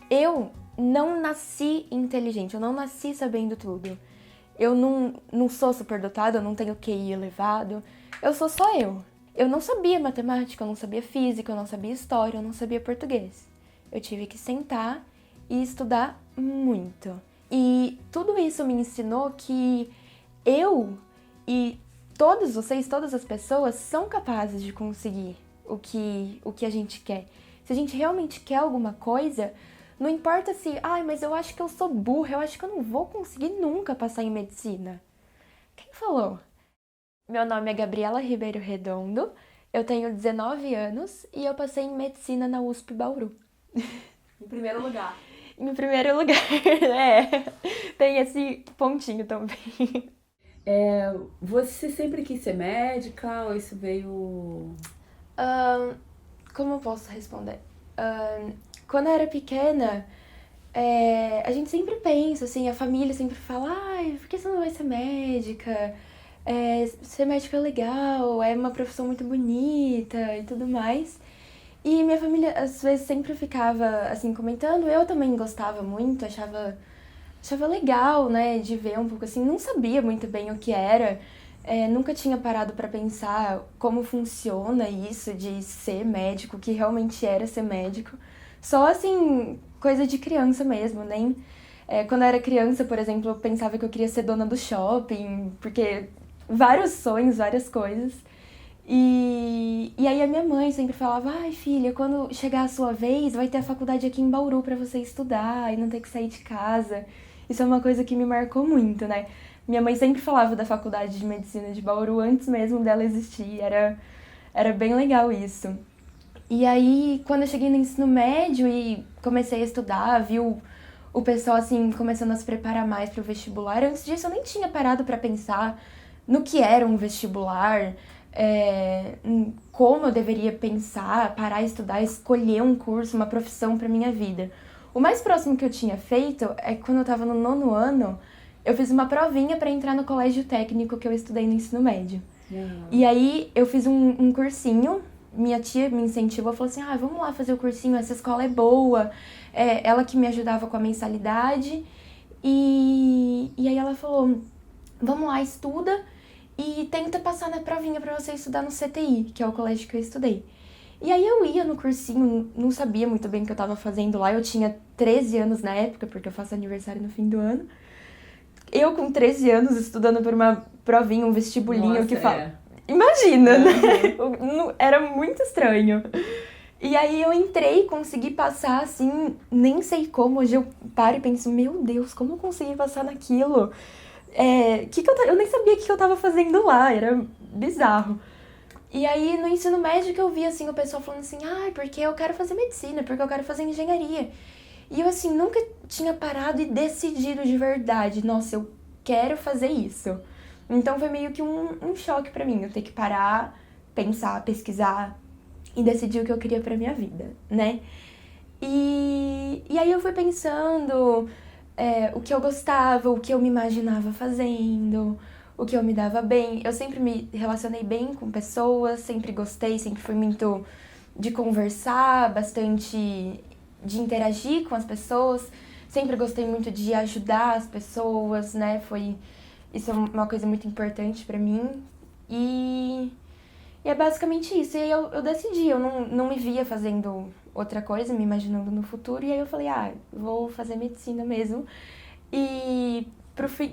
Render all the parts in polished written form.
eu não nasci inteligente, eu não nasci sabendo tudo. Eu não sou superdotada, eu não tenho QI elevado. Eu sou só eu. Eu não sabia matemática, eu não sabia física, eu não sabia história, eu não sabia português. Eu tive que sentar e estudar muito. E tudo isso me ensinou que eu e todos vocês, todas as pessoas são capazes de conseguir o que a gente quer. Se a gente realmente quer alguma coisa, não importa se, mas eu acho que eu sou burra, eu acho que eu não vou conseguir nunca passar em medicina. Quem falou? Meu nome é Gabriela Ribeiro Redondo, eu tenho 19 anos e eu passei em medicina na USP Bauru. Em primeiro lugar. Em primeiro lugar, é. Tem esse pontinho também. Você sempre quis ser médica ou isso veio... Como eu posso responder? Quando eu era pequena, a gente sempre pensa, assim, a família sempre fala, por que você não vai ser médica? Ser médica é legal, é uma profissão muito bonita e tudo mais. E minha família, às vezes, sempre ficava, assim, comentando. Eu também gostava muito, achava legal, né, de ver um pouco assim. Não sabia muito bem o que era. Nunca tinha parado pra pensar como funciona isso de ser médico, o que realmente era ser médico. Só, assim, coisa de criança mesmo, nem... quando eu era criança, por exemplo, eu pensava que eu queria ser dona do shopping, porque vários sonhos, várias coisas. E aí a minha mãe sempre falava, filha, quando chegar a sua vez, vai ter a faculdade aqui em Bauru pra você estudar e não ter que sair de casa. Isso é uma coisa que me marcou muito, né? Minha mãe sempre falava da faculdade de medicina de Bauru antes mesmo dela existir, era bem legal isso. E aí, quando eu cheguei no ensino médio e comecei a estudar, viu o pessoal, assim, começando a se preparar mais para o vestibular, antes disso eu nem tinha parado para pensar no que era um vestibular, em como eu deveria pensar, parar, estudar, escolher um curso, uma profissão para minha vida. O mais próximo que eu tinha feito é que quando eu estava no 9º ano, eu fiz uma provinha para entrar no colégio técnico que eu estudei no ensino médio. E aí eu fiz um cursinho, minha tia me incentivou, falou assim, vamos lá fazer o cursinho, essa escola é boa. Ela que me ajudava com a mensalidade. E aí ela falou, vamos lá, estuda e tenta passar na provinha pra você estudar no CTI, que é o colégio que eu estudei. E aí eu ia no cursinho, não sabia muito bem o que eu tava fazendo lá, eu tinha 13 anos na época, porque eu faço aniversário no fim do ano. Eu com 13 anos estudando por uma provinha, um vestibulinho. Nossa, que fala... Imagina, né? Era muito estranho. E aí eu entrei, consegui passar, assim, nem sei como. Hoje eu paro e penso, meu Deus, como eu consegui passar naquilo? Eu nem sabia o que eu tava fazendo lá, era bizarro. E aí no ensino médio que eu vi, assim, o pessoal falando assim, porque eu quero fazer medicina, porque eu quero fazer engenharia. E eu, assim, nunca tinha parado e decidido de verdade, nossa, eu quero fazer isso. Então foi meio que um choque pra mim, eu ter que parar, pensar, pesquisar e decidir o que eu queria pra minha vida, né? E aí eu fui pensando o que eu gostava, o que eu me imaginava fazendo, o que eu me dava bem. Eu sempre me relacionei bem com pessoas, sempre gostei, sempre fui muito de conversar, bastante de interagir com as pessoas. Sempre gostei muito de ajudar as pessoas, né? Isso é uma coisa muito importante pra mim. E é basicamente isso. E aí eu decidi, eu não me via fazendo outra coisa, me imaginando no futuro. E aí eu falei, vou fazer medicina mesmo. E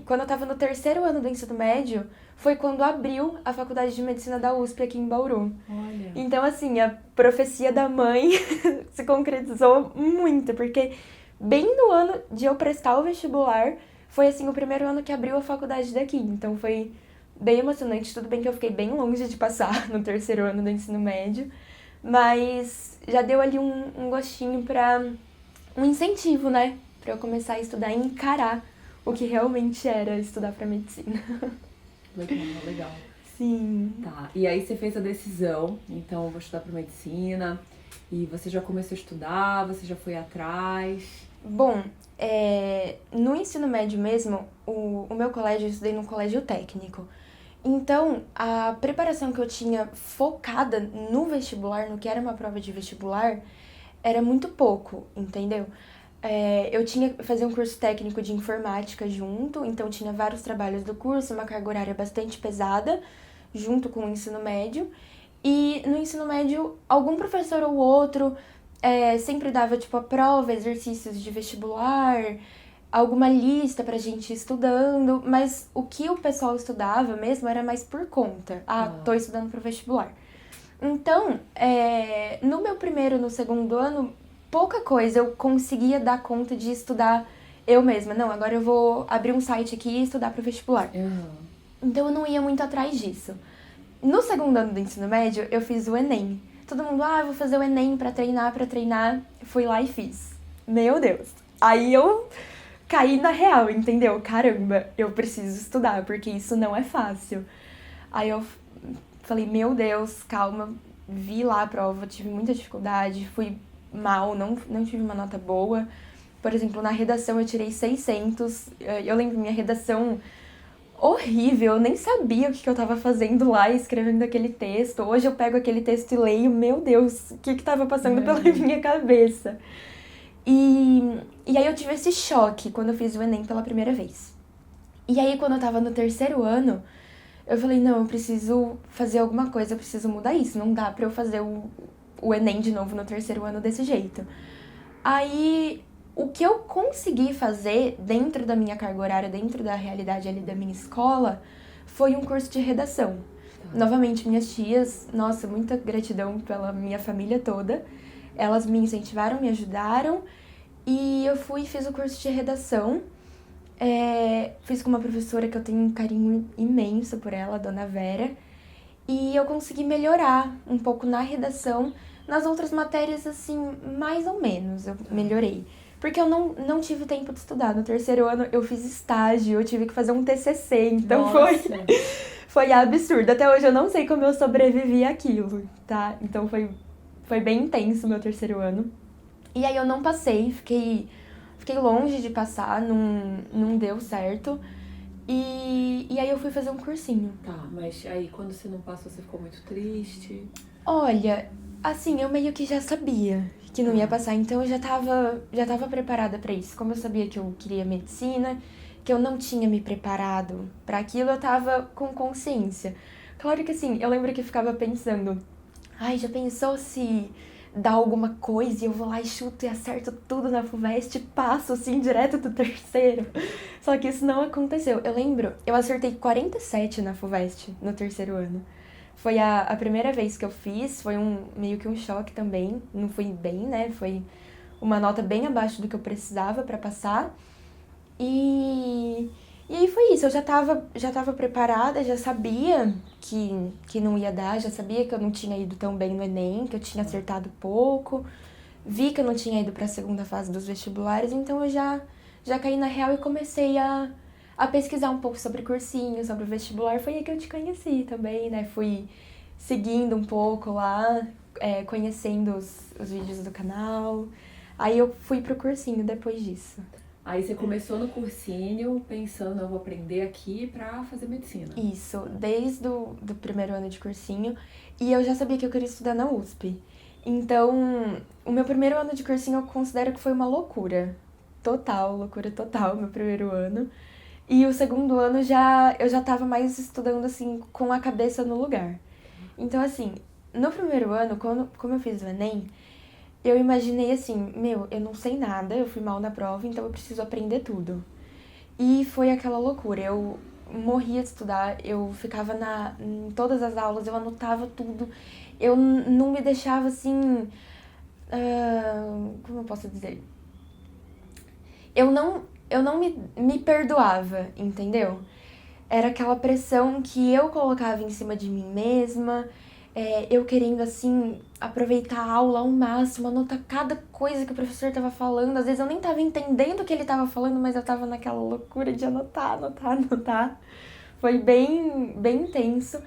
quando eu tava no 3º ano do ensino médio, foi quando abriu a faculdade de medicina da USP aqui em Bauru. Olha. Então, assim, a profecia da mãe se concretizou muito, porque bem no ano de eu prestar o vestibular, foi, assim, o primeiro ano que abriu a faculdade daqui. Então, foi bem emocionante. Tudo bem que eu fiquei bem longe de passar no 3º ano do ensino médio, mas já deu ali um gostinho pra... um incentivo, né? Pra eu começar a estudar e encarar o que realmente era estudar pra medicina. Legal, legal. Sim. Tá, e aí você fez a decisão, então eu vou estudar para medicina, e você já começou a estudar, você já foi atrás? Bom, no ensino médio mesmo, o meu colégio, eu estudei num colégio técnico. Então, a preparação que eu tinha focada no vestibular, no que era uma prova de vestibular, era muito pouco, entendeu? Eu tinha que fazer um curso técnico de informática junto, então tinha vários trabalhos do curso, uma carga horária bastante pesada, junto com o ensino médio. E no ensino médio, algum professor ou outro sempre dava, tipo, a prova, exercícios de vestibular, alguma lista pra gente ir estudando, mas o que o pessoal estudava mesmo era mais por conta. Tô estudando pro vestibular. Então, no meu primeiro e no segundo ano, pouca coisa eu conseguia dar conta de estudar eu mesma. Não, agora eu vou abrir um site aqui e estudar pro vestibular. Então eu não ia muito atrás disso. No segundo ano do ensino médio, eu fiz o Enem. Todo mundo, eu vou fazer o Enem pra treinar. Fui lá e fiz. Meu Deus. Aí eu caí na real, entendeu? Caramba, eu preciso estudar, porque isso não é fácil. Aí eu falei, meu Deus, calma. Vi lá a prova, tive muita dificuldade, fui mal, não tive uma nota boa. Por exemplo, na redação eu tirei 600. Eu lembro, minha redação horrível, eu nem sabia o que eu tava fazendo lá escrevendo aquele texto. Hoje eu pego aquele texto e leio, meu Deus, o que tava passando pela minha cabeça. E aí eu tive esse choque quando eu fiz o Enem pela primeira vez. E aí quando eu tava no terceiro ano, eu falei, não, eu preciso fazer alguma coisa, eu preciso mudar isso. Não dá pra eu fazer o Enem de novo no terceiro ano desse jeito. Aí, o que eu consegui fazer dentro da minha carga horária, dentro da realidade ali da minha escola, foi um curso de redação. Novamente, minhas tias, nossa, muita gratidão pela minha família toda. Elas me incentivaram, me ajudaram. E eu fui e fiz o curso de redação. Fiz com uma professora que eu tenho um carinho imenso por ela, a Dona Vera. E eu consegui melhorar um pouco na redação. Nas outras matérias, assim, mais ou menos eu melhorei. Porque eu não tive tempo de estudar. No terceiro ano eu fiz estágio, eu tive que fazer um TCC, então foi absurdo. Até hoje eu não sei como eu sobrevivi àquilo, tá? Então foi bem intenso o meu terceiro ano. E aí eu não passei, fiquei longe de passar, não deu certo. E aí eu fui fazer um cursinho. Tá, mas aí quando você não passou, você ficou muito triste? Olha, assim, eu meio que já sabia que não ia passar, então eu já tava preparada pra isso. Como eu sabia que eu queria medicina, que eu não tinha me preparado pra aquilo, eu tava com consciência. Claro que assim, eu lembro que eu ficava pensando, já pensou se dá alguma coisa e eu vou lá e chuto e acerto tudo na FUVEST e passo assim direto do terceiro? Só que isso não aconteceu. Eu lembro, eu acertei 47 na FUVEST no terceiro ano. Foi a primeira vez que eu fiz, foi meio que um choque também. Não fui bem, né? Foi uma nota bem abaixo do que eu precisava pra passar. E aí foi isso, eu já tava preparada, já sabia que não ia dar, já sabia que eu não tinha ido tão bem no Enem, que eu tinha acertado pouco. Vi que eu não tinha ido pra segunda fase dos vestibulares, então eu já caí na real e comecei a pesquisar um pouco sobre cursinho, sobre o vestibular. Foi aí que eu te conheci também, né? Fui seguindo um pouco lá, conhecendo os vídeos do canal. Aí eu fui pro cursinho depois disso. Aí você começou no cursinho pensando, eu vou aprender aqui pra fazer medicina. Isso, desde do primeiro ano de cursinho. E eu já sabia que eu queria estudar na USP. Então, o meu primeiro ano de cursinho eu considero que foi uma loucura. Loucura total, meu primeiro ano. E o segundo ano eu já tava mais estudando, assim, com a cabeça no lugar. Então, assim, no primeiro ano, como eu fiz o Enem, eu imaginei assim, eu não sei nada, eu fui mal na prova, então eu preciso aprender tudo. E foi aquela loucura, eu morria de estudar, eu ficava em todas as aulas, eu anotava tudo, eu não me deixava assim, como eu posso dizer? Eu não me perdoava, entendeu? Era aquela pressão que eu colocava em cima de mim mesma, eu querendo, assim, aproveitar a aula ao máximo, anotar cada coisa que o professor tava falando. Às vezes eu nem tava entendendo o que ele tava falando, mas eu tava naquela loucura de anotar. Foi bem intenso.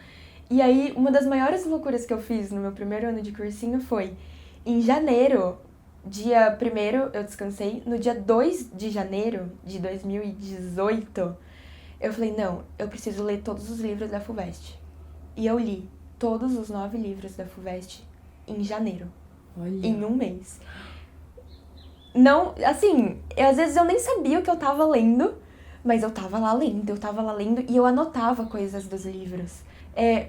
E aí, uma das maiores loucuras que eu fiz no meu primeiro ano de cursinho foi, em janeiro, dia 1º eu descansei, no dia 2 de janeiro de 2018, eu falei, não, eu preciso ler todos os livros da FUVEST. E eu li todos os 9 livros da FUVEST em janeiro. Olha. Em um mês. não, assim, às vezes eu nem sabia o que eu tava lendo, mas eu tava lá lendo e eu anotava coisas dos livros.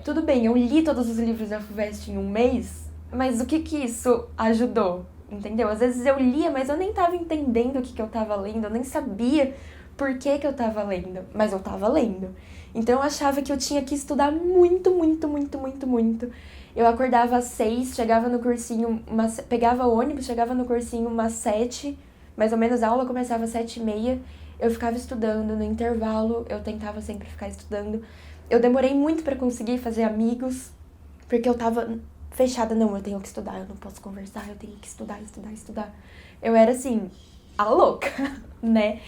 Tudo bem, eu li todos os livros da FUVEST em um mês, mas o que que isso ajudou? Entendeu? Às vezes eu lia, mas eu nem tava entendendo o que que eu tava lendo, eu nem sabia por que que eu tava lendo, mas eu tava lendo. Então eu achava que eu tinha que estudar muito, muito, muito, muito, muito. Eu acordava às 6, chegava no cursinho, pegava o ônibus, chegava no cursinho umas 7, mais ou menos a aula começava às 7h30, eu ficava estudando, no intervalo eu tentava sempre ficar estudando. Eu demorei muito pra conseguir fazer amigos, porque eu tava fechada, não, eu tenho que estudar, eu não posso conversar, eu tenho que estudar, estudar, estudar. Eu era assim, a louca, né?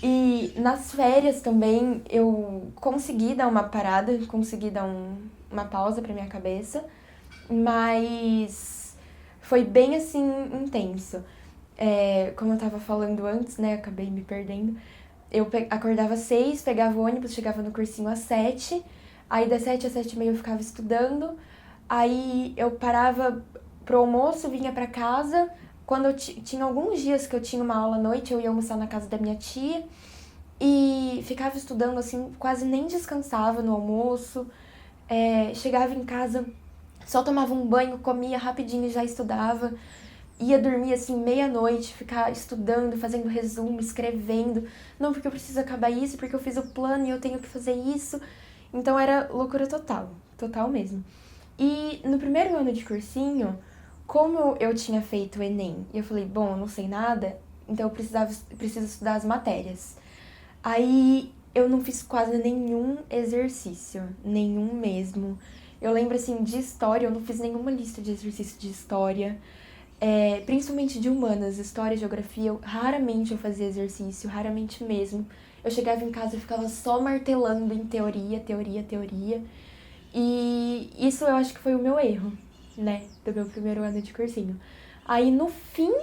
E nas férias também eu consegui dar uma parada, consegui dar uma pausa pra minha cabeça, mas foi bem assim intenso. Como eu tava falando antes, né, acabei me perdendo. Eu acordava às 6, pegava o ônibus, chegava no cursinho às 7, aí das 7 às 7h30 eu ficava estudando, aí eu parava pro almoço, vinha pra casa. Quando eu tinha alguns dias que eu tinha uma aula à noite, eu ia almoçar na casa da minha tia e ficava estudando assim, quase nem descansava no almoço. Chegava em casa, só tomava um banho, comia rapidinho e já estudava. Ia dormir assim, meia-noite, ficar estudando, fazendo resumo, escrevendo. Não, porque eu preciso acabar isso, porque eu fiz o plano e eu tenho que fazer isso. Então era loucura total, total mesmo. E no primeiro ano de cursinho, como eu tinha feito o Enem, e eu falei, bom, eu não sei nada, então eu preciso estudar as matérias. Aí eu não fiz quase nenhum exercício, nenhum mesmo. Eu lembro assim, de história, eu não fiz nenhuma lista de exercício de história. Principalmente de humanas, história e geografia, raramente eu fazia exercício, raramente mesmo. Eu chegava em casa e ficava só martelando em teoria, teoria, teoria. E isso eu acho que foi o meu erro, né, do meu primeiro ano de cursinho. Aí no fim,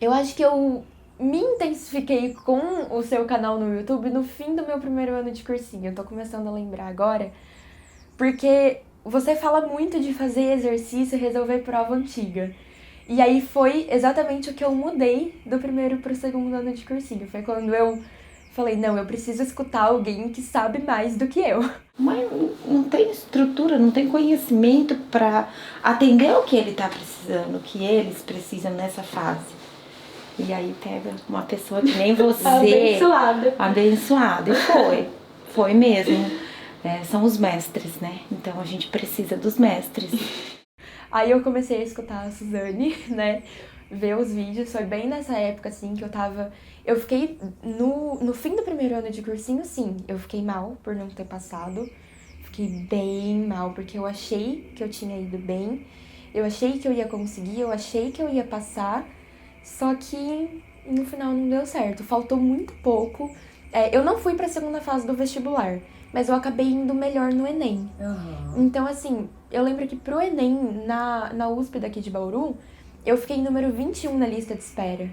eu acho que eu me intensifiquei com o seu canal no YouTube no fim do meu primeiro ano de cursinho. Eu tô começando a lembrar agora, porque você fala muito de fazer exercício e resolver prova antiga. E aí foi exatamente o que eu mudei do primeiro pro segundo ano de cursinho. Foi quando eu falei, não, eu preciso escutar alguém que sabe mais do que eu. Mas não tem estrutura, não tem conhecimento para atender o que ele tá precisando, o que eles precisam nessa fase. E aí pega uma pessoa que nem você, abençoada. E foi mesmo. São os mestres, né? Então a gente precisa dos mestres. Aí eu comecei a escutar a Suzane, né? Ver os vídeos. Foi bem nessa época, assim, que eu fiquei no fim do primeiro ano de cursinho, sim. Eu fiquei mal por não ter passado. Fiquei bem mal, porque eu achei que eu tinha ido bem. Eu achei que eu ia conseguir, eu achei que eu ia passar. Só que no final não deu certo. Faltou muito pouco. Eu não fui pra segunda fase do vestibular, mas eu acabei indo melhor no Enem. Uhum. Então, assim, eu lembro que pro Enem, na USP daqui de Bauru, eu fiquei número 21 na lista de espera.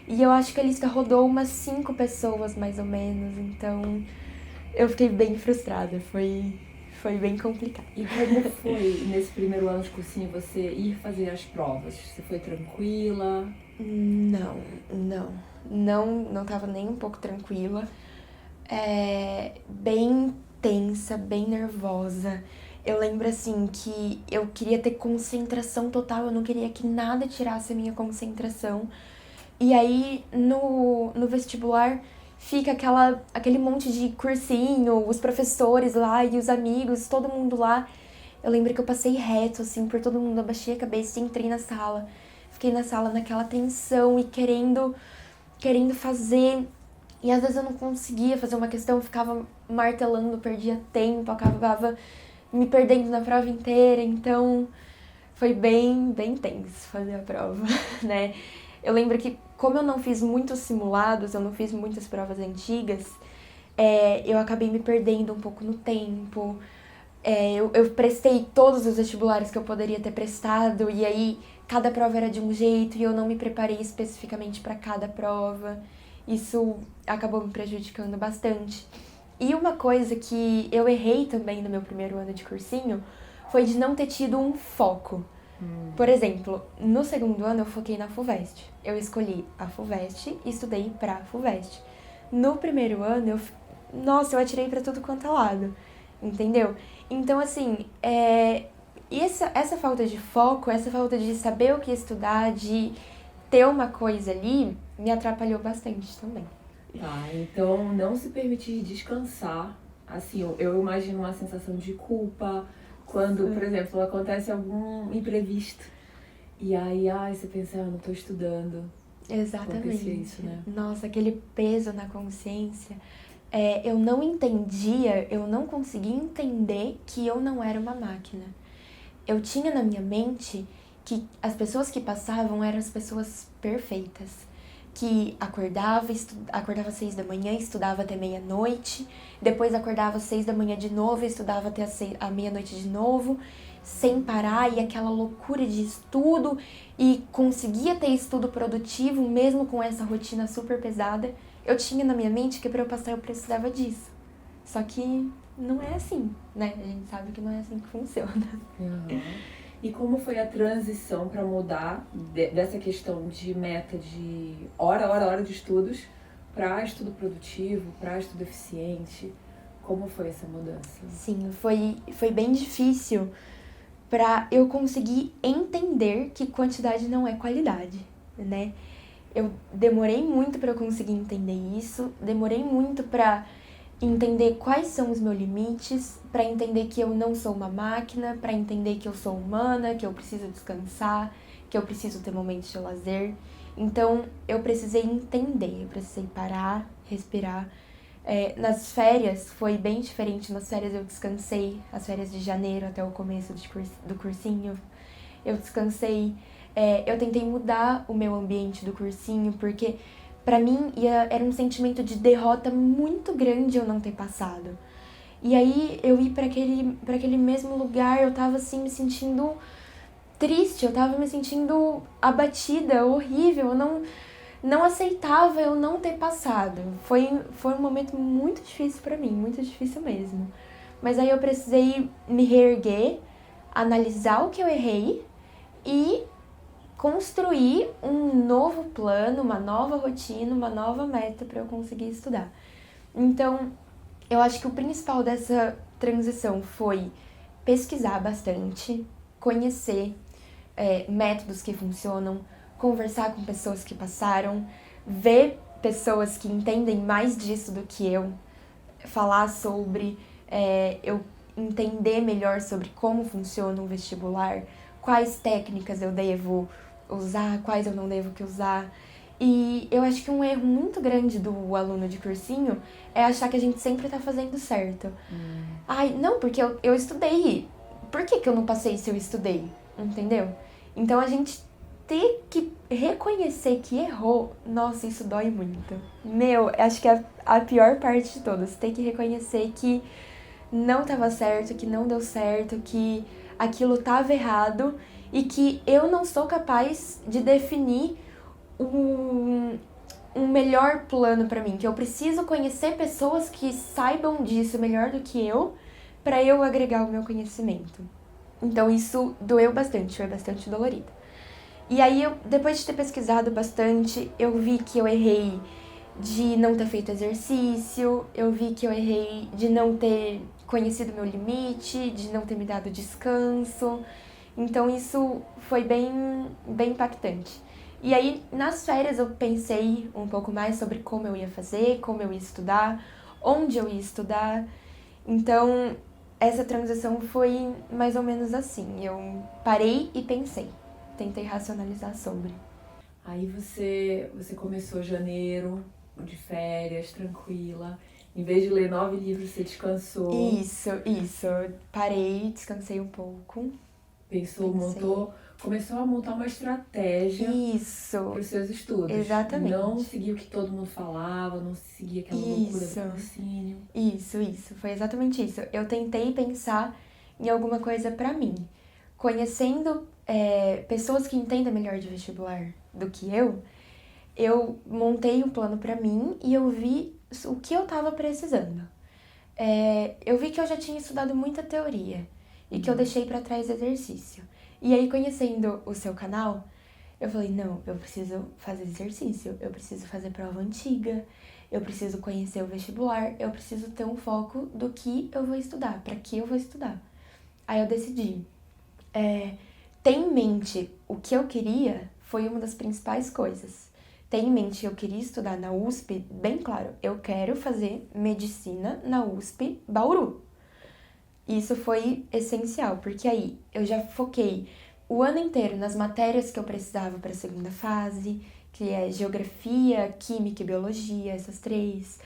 E eu acho que a lista rodou umas 5 pessoas, mais ou menos. Então, eu fiquei bem frustrada. Foi bem complicado. E como foi nesse primeiro ano de cursinho você ir fazer as provas? Você foi tranquila? Não tava nem um pouco tranquila. Bem tensa, bem nervosa. Eu lembro, assim, que eu queria ter concentração total, eu não queria que nada tirasse a minha concentração. E aí, no vestibular, fica aquele monte de cursinho, os professores lá e os amigos, todo mundo lá. Eu lembro que eu passei reto, assim, por todo mundo, abaixei a cabeça e entrei na sala. Fiquei na sala naquela tensão e querendo fazer. E às vezes eu não conseguia fazer uma questão, eu ficava martelando, perdia tempo, acabava me perdendo na prova inteira. Então foi bem tenso fazer a prova, né? Eu lembro que, como eu não fiz muitos simulados, eu não fiz muitas provas antigas, eu acabei me perdendo um pouco no tempo. Eu prestei todos os vestibulares que eu poderia ter prestado, e aí cada prova era de um jeito, e eu não me preparei especificamente para cada prova. Isso acabou me prejudicando bastante. E uma coisa que eu errei também no meu primeiro ano de cursinho foi de não ter tido um foco. Por exemplo, no segundo ano eu foquei na FUVEST. Eu escolhi a FUVEST e estudei pra FUVEST. No primeiro ano, nossa, eu atirei pra tudo quanto é lado, entendeu? Então, assim, essa falta de foco, essa falta de saber o que estudar, de ter uma coisa ali, me atrapalhou bastante também. Tá, então não se permitir descansar, assim, eu imagino uma sensação de culpa quando, por exemplo, acontece algum imprevisto e aí, você pensa, não tô estudando. Exatamente. Acontecia isso, né? Nossa, aquele peso na consciência. Eu não entendia, eu não conseguia entender que eu não era uma máquina. Eu tinha na minha mente que as pessoas que passavam eram as pessoas perfeitas. Que acordava às 6 da manhã, estudava até meia-noite, depois acordava às 6 da manhã de novo, estudava até a meia-noite de novo, sem parar, e aquela loucura de estudo, e conseguia ter estudo produtivo mesmo com essa rotina super pesada. Eu tinha na minha mente que para eu passar eu precisava disso. Só que não é assim, né? A gente sabe que não é assim que funciona. Uhum. E como foi a transição para mudar dessa questão de meta de hora de estudos para estudo produtivo, para estudo eficiente? Como foi essa mudança? Sim, foi bem difícil para eu conseguir entender que quantidade não é qualidade, né? Eu demorei muito para eu conseguir entender isso, demorei muito para entender quais são os meus limites, para entender que eu não sou uma máquina, para entender que eu sou humana, que eu preciso descansar, que eu preciso ter momentos de lazer. Então, eu precisei entender, eu precisei parar, respirar. Nas férias foi bem diferente. Nas férias eu descansei, as férias de janeiro até o começo do cursinho. Eu descansei, eu tentei mudar o meu ambiente do cursinho, porque pra mim era um sentimento de derrota muito grande eu não ter passado. E aí eu ir pra aquele mesmo lugar, eu tava assim me sentindo triste, eu tava me sentindo abatida, horrível, eu não aceitava eu não ter passado. Foi um momento muito difícil pra mim, muito difícil mesmo. Mas aí eu precisei me reerguer, analisar o que eu errei e construir um novo plano, uma nova rotina, uma nova meta para eu conseguir estudar. Então, eu acho que o principal dessa transição foi pesquisar bastante, conhecer métodos que funcionam, conversar com pessoas que passaram, ver pessoas que entendem mais disso do que eu, falar sobre, eu entender melhor sobre como funciona um vestibular, quais técnicas eu devo usar, quais eu não devo que usar. E eu acho que um erro muito grande do aluno de cursinho é achar que a gente sempre tá fazendo certo. Ai, não, porque eu estudei. Por que eu não passei se eu estudei? Entendeu? Então a gente ter que reconhecer que errou, nossa, isso dói muito. Meu, acho que é a pior parte de todas. Ter que reconhecer que não tava certo, que não deu certo, que aquilo tava errado e que eu não sou capaz de definir um melhor plano pra mim, que eu preciso conhecer pessoas que saibam disso melhor do que eu pra eu agregar o meu conhecimento. Então isso doeu bastante, foi bastante dolorido. E aí, depois de ter pesquisado bastante, eu vi que eu errei de não ter feito exercício, eu vi que eu errei de não ter conhecido meu limite, de não ter me dado descanso. Então isso foi bem impactante. E aí, nas férias, eu pensei um pouco mais sobre como eu ia fazer, como eu ia estudar, onde eu ia estudar. Então, essa transição foi mais ou menos assim. Eu parei e pensei. Tentei racionalizar sobre. Aí você começou janeiro, de férias, tranquila. Em vez de ler 9 livros, você descansou. Isso. Parei, descansei um pouco. Pensou, começou a montar uma estratégia para os seus estudos. Exatamente. Não seguir o que todo mundo falava, não seguir aquela loucura do cursinho. Isso. Foi exatamente isso. Eu tentei pensar em alguma coisa pra mim. Conhecendo pessoas que entendem melhor de vestibular do que eu montei um plano pra mim e eu vi o que eu tava precisando. Eu vi que eu já tinha estudado muita teoria e que eu deixei pra trás exercício. E aí, conhecendo o seu canal, eu falei, não, eu preciso fazer exercício, eu preciso fazer prova antiga, eu preciso conhecer o vestibular, eu preciso ter um foco do que eu vou estudar, para que eu vou estudar. Aí eu decidi. Ter em mente o que eu queria foi uma das principais coisas. Ter em mente que eu queria estudar na USP, bem claro, eu quero fazer medicina na USP Bauru. Isso foi essencial, porque aí eu já foquei o ano inteiro nas matérias que eu precisava para a segunda fase, que é geografia, química e biologia, essas três.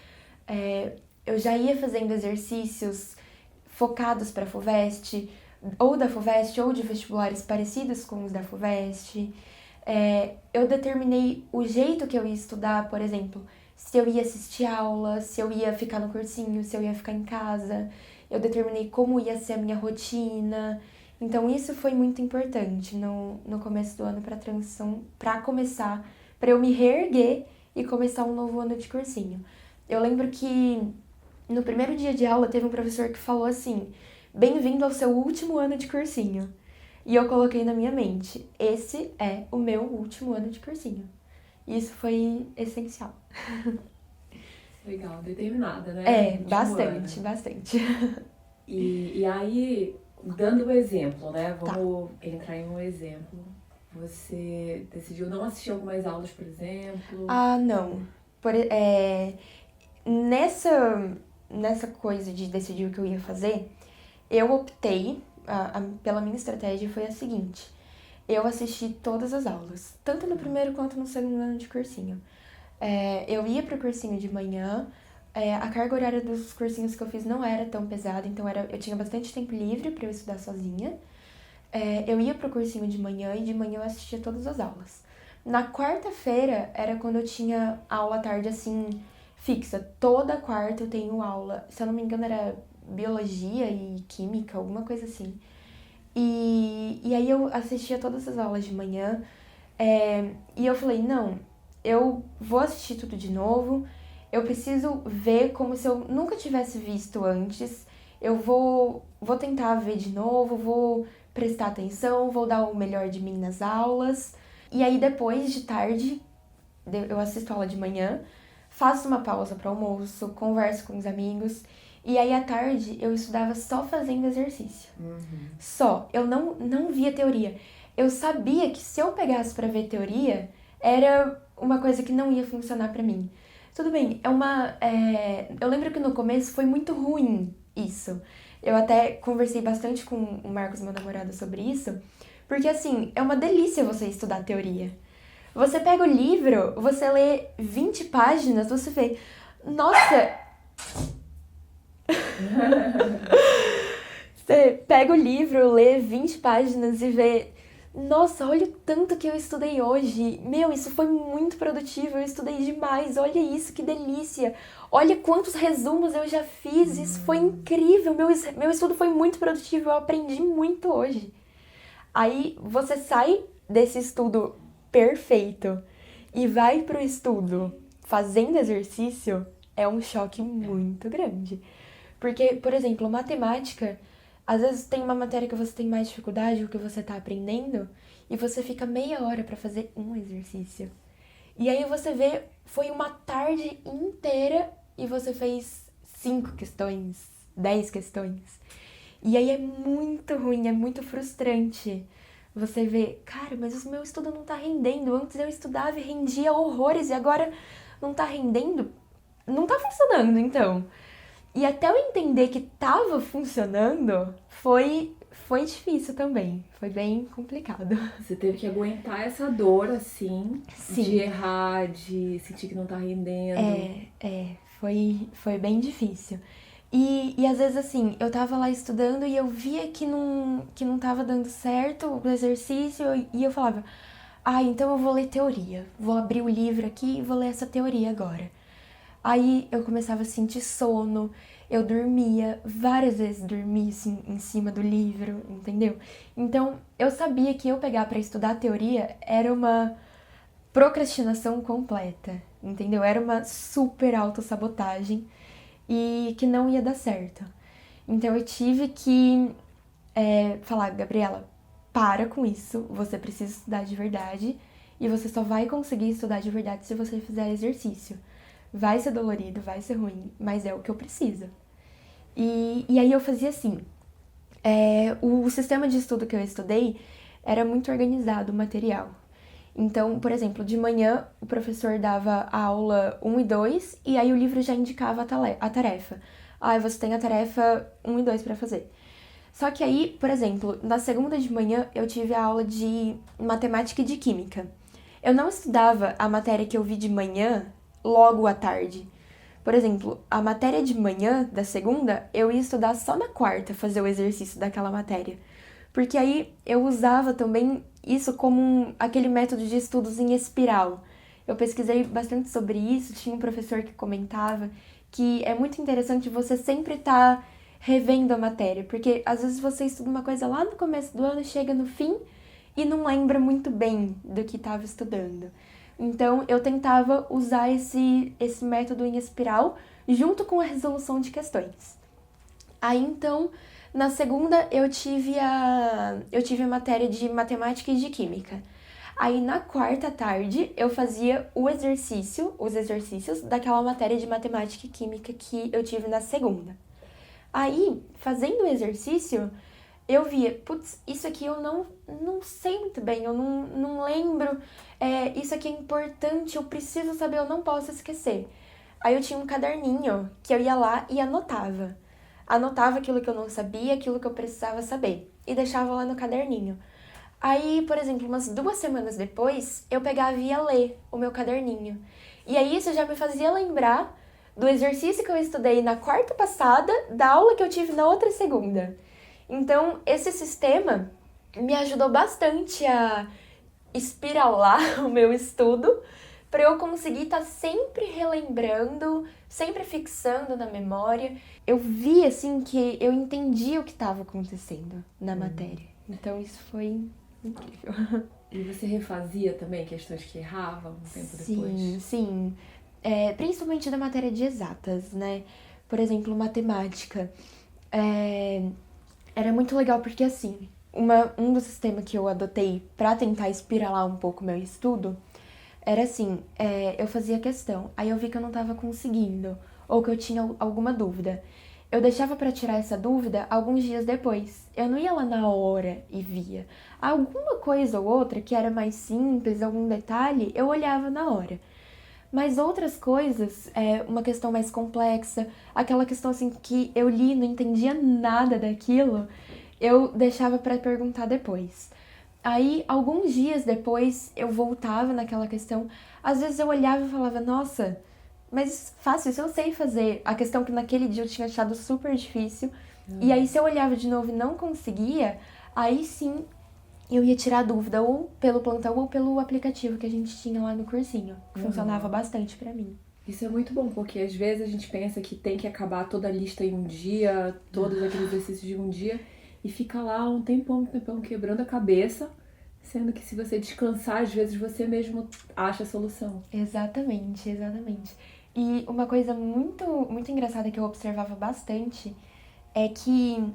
Eu já ia fazendo exercícios focados para a FUVEST, ou da FUVEST, ou de vestibulares parecidos com os da FUVEST. Eu determinei o jeito que eu ia estudar, por exemplo, se eu ia assistir aula, se eu ia ficar no cursinho, se eu ia ficar em casa. Eu determinei como ia ser a minha rotina. Então, isso foi muito importante no começo do ano para a transição, para começar, para eu me reerguer e começar um novo ano de cursinho. Eu lembro que no primeiro dia de aula teve um professor que falou assim: bem-vindo ao seu último ano de cursinho. E eu coloquei na minha mente, esse é o meu último ano de cursinho. E isso foi essencial. Legal, determinada, né? Último Bastante, ano. bastante. E aí, dando o exemplo, né? Tá. Vamos entrar em um exemplo. Você decidiu não assistir algumas aulas, por exemplo? Ah, não. Nessa coisa de decidir o que eu ia fazer, eu optei, pela minha estratégia foi a seguinte: eu assisti todas as aulas, tanto no primeiro quanto no segundo ano de cursinho. Eu ia pro cursinho de manhã, a carga horária dos cursinhos que eu fiz não era tão pesada, então eu tinha bastante tempo livre para eu estudar sozinha. Eu ia pro cursinho de manhã e de manhã eu assistia todas as aulas. Na quarta-feira era quando eu tinha aula à tarde, assim, fixa. Toda quarta eu tenho aula. Se eu não me engano, era biologia e química, alguma coisa assim. E aí eu assistia todas as aulas de manhã. E eu falei, não, eu vou assistir tudo de novo. Eu preciso ver como se eu nunca tivesse visto antes. Eu vou tentar ver de novo, vou prestar atenção, vou dar o melhor de mim nas aulas. E aí depois de tarde, eu assisto a aula de manhã, faço uma pausa para almoço, converso com os amigos. E aí à tarde eu estudava só fazendo exercício. Só, eu não via teoria. Eu sabia que se eu pegasse para ver teoria, era uma coisa que não ia funcionar para mim. Tudo bem, eu lembro que no começo foi muito ruim isso. Eu até conversei bastante com o Marcos, meu namorado, sobre isso, porque assim, é uma delícia você estudar teoria. Você pega o livro, você lê 20 páginas, você vê, nossa! Você pega o livro, lê 20 páginas e vê, nossa, olha o tanto que eu estudei hoje. Meu, isso foi muito produtivo, eu estudei demais. Olha isso, que delícia. Olha quantos resumos eu já fiz, isso foi incrível. Meu estudo foi muito produtivo, eu aprendi muito hoje. Aí você sai desse estudo perfeito e vai pro estudo fazendo exercício, é um choque muito grande. Porque, por exemplo, matemática, às vezes tem uma matéria que você tem mais dificuldade, o que você tá aprendendo, e você fica meia hora pra fazer um exercício. E aí você vê, foi uma tarde inteira e você fez 5 questões, 10 questões. E aí é muito ruim, é muito frustrante. Você vê, cara, mas o meu estudo não tá rendendo. Antes eu estudava e rendia horrores e agora não tá rendendo. Não tá funcionando, então. E até eu entender que tava funcionando, foi difícil também. Foi bem complicado. Você teve que aguentar essa dor, assim, Sim. de errar, de sentir que não tá rendendo. Foi bem difícil. E às vezes, assim, eu tava lá estudando e eu via que não tava dando certo o exercício e eu falava, então eu vou ler teoria. Vou abrir o livro aqui e vou ler essa teoria agora. Aí eu começava a sentir sono, eu dormia, várias vezes dormi assim, em cima do livro, entendeu? Então eu sabia que eu pegar pra estudar teoria era uma procrastinação completa, entendeu? Era uma super autossabotagem e que não ia dar certo. Então eu tive que falar, Gabriela, para com isso, você precisa estudar de verdade e você só vai conseguir estudar de verdade se você fizer exercício. Vai ser dolorido, vai ser ruim, mas é o que eu preciso. E aí eu fazia assim, o sistema de estudo que eu estudei era muito organizado, o material. Então, por exemplo, de manhã o professor dava a aula 1 e 2 e aí o livro já indicava a tarefa. Ah, você tem a tarefa 1 e 2 para fazer. Só que aí, por exemplo, na segunda de manhã eu tive a aula de matemática e de química. Eu não estudava a matéria que eu vi de manhã logo à tarde. Por exemplo, a matéria de manhã da segunda, eu ia estudar só na quarta, fazer o exercício daquela matéria. Porque aí eu usava também isso como aquele método de estudos em espiral. Eu pesquisei bastante sobre isso, tinha um professor que comentava que é muito interessante você sempre estar revendo a matéria, porque às vezes você estuda uma coisa lá no começo do ano, chega no fim e não lembra muito bem do que estava estudando. Então eu tentava usar esse método em espiral junto com a resolução de questões. Aí então, na segunda eu tive a matéria de matemática e de química. Aí na quarta tarde eu fazia os exercícios daquela matéria de matemática e química que eu tive na segunda. Aí, fazendo o exercício, eu via, putz, isso aqui eu não sei muito bem, eu não lembro, isso aqui é importante, eu preciso saber, eu não posso esquecer. Aí eu tinha um caderninho que eu ia lá e anotava. Anotava aquilo que eu não sabia, aquilo que eu precisava saber, e deixava lá no caderninho. Aí, por exemplo, umas 2 semanas depois, eu pegava e ia ler o meu caderninho. E aí isso já me fazia lembrar do exercício que eu estudei na quarta passada, da aula que eu tive na outra segunda. Então, esse sistema me ajudou bastante a espiralar o meu estudo para eu conseguir estar sempre relembrando, sempre fixando na memória. Eu vi, assim, que eu entendi o que estava acontecendo na matéria. Então, isso foi incrível. E você refazia também questões que errava um tempo depois? Sim. Principalmente da matéria de exatas, né? Por exemplo, matemática. Era muito legal porque, assim, um dos sistemas que eu adotei pra tentar espiralar um pouco o meu estudo era assim, eu fazia questão, aí eu vi que eu não tava conseguindo, ou que eu tinha alguma dúvida. Eu deixava pra tirar essa dúvida alguns dias depois. Eu não ia lá na hora e via. Alguma coisa ou outra que era mais simples, algum detalhe, eu olhava na hora. Mas outras coisas, uma questão mais complexa, aquela questão assim que eu li e não entendia nada daquilo, eu deixava pra perguntar depois. Aí, alguns dias depois, eu voltava naquela questão. Às vezes eu olhava e falava, nossa, mas fácil, isso eu sei fazer. A questão que naquele dia eu tinha achado super difícil. E aí, se eu olhava de novo e não conseguia, aí sim eu ia tirar a dúvida ou pelo plantão ou pelo aplicativo que a gente tinha lá no cursinho. Que funcionava bastante pra mim. Isso é muito bom, porque às vezes a gente pensa que tem que acabar toda a lista em um dia, todos aqueles exercícios de um dia, e fica lá um tempão quebrando a cabeça, sendo que se você descansar, às vezes você mesmo acha a solução. Exatamente. E uma coisa muito, muito engraçada que eu observava bastante é que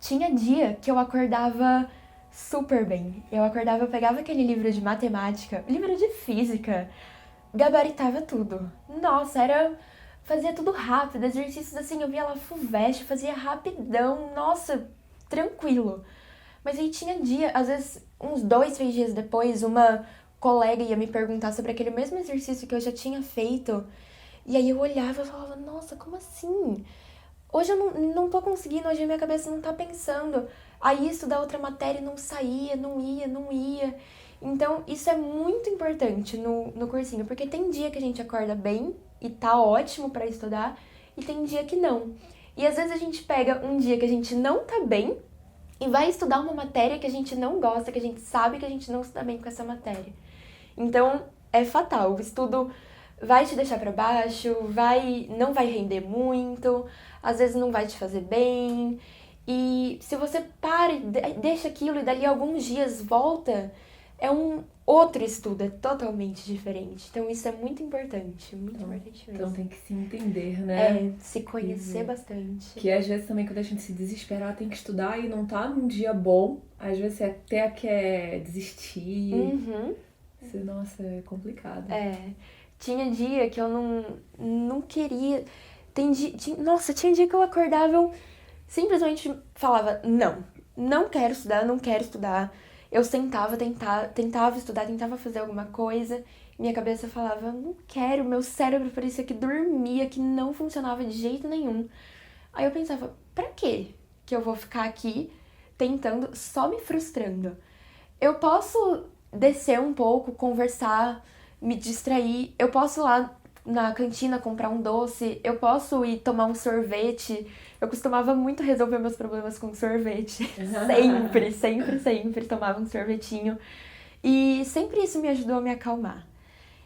tinha dia que eu acordava super bem. Eu pegava aquele livro de matemática, livro de física, gabaritava tudo. Nossa, fazia tudo rápido, exercícios assim, eu via lá FUVEST, fazia rapidão, nossa, tranquilo. Mas aí tinha dia, às vezes uns 2, 3 dias depois, uma colega ia me perguntar sobre aquele mesmo exercício que eu já tinha feito. E aí eu olhava e falava, nossa, como assim? Hoje eu não tô conseguindo, hoje a minha cabeça não tá pensando. Aí isso da outra matéria não saía, não ia. Então isso é muito importante no cursinho, porque tem dia que a gente acorda bem e tá ótimo pra estudar, e tem dia que não. E às vezes a gente pega um dia que a gente não tá bem e vai estudar uma matéria que a gente não gosta, que a gente sabe que a gente não está bem com essa matéria. Então, é fatal. O estudo vai te deixar pra baixo, não vai render muito, às vezes não vai te fazer bem. E se você para e deixa aquilo e dali a alguns dias volta, é um outro estudo, é totalmente diferente. Então isso é muito importante importante mesmo. Então tem que se entender, né? Se conhecer bastante. Que às vezes também quando a gente se desesperar tem que estudar e não tá num dia bom, às vezes você até quer desistir. Nossa, é complicado. Tinha dia que eu não queria. Nossa, tinha dia que eu acordava, eu simplesmente falava, não quero estudar, não quero estudar. Eu tentava estudar, tentava fazer alguma coisa. Minha cabeça falava, não quero. Meu cérebro parecia que dormia, que não funcionava de jeito nenhum. Aí eu pensava, pra quê que eu vou ficar aqui tentando, só me frustrando? Eu posso descer um pouco, conversar, me distrair. Eu posso ir lá na cantina comprar um doce. Eu posso ir tomar um sorvete. Eu costumava muito resolver meus problemas com sorvete. sempre tomava um sorvetinho. E sempre isso me ajudou a me acalmar.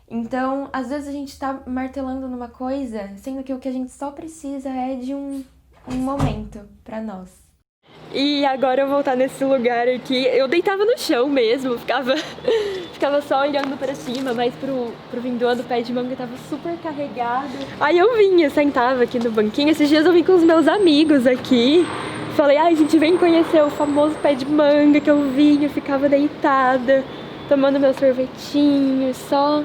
Então, às vezes a gente tá martelando numa coisa, sendo que o que a gente só precisa é de um momento pra nós. E agora eu vou voltar nesse lugar aqui, eu deitava no chão mesmo, ficava só olhando pra cima, mas pro vindoando, o pé de manga tava super carregado. Aí eu vinha, sentava aqui no banquinho, esses dias eu vim com os meus amigos aqui, falei, a gente vem conhecer o famoso pé de manga que eu vinha, ficava deitada, tomando meu sorvetinho, só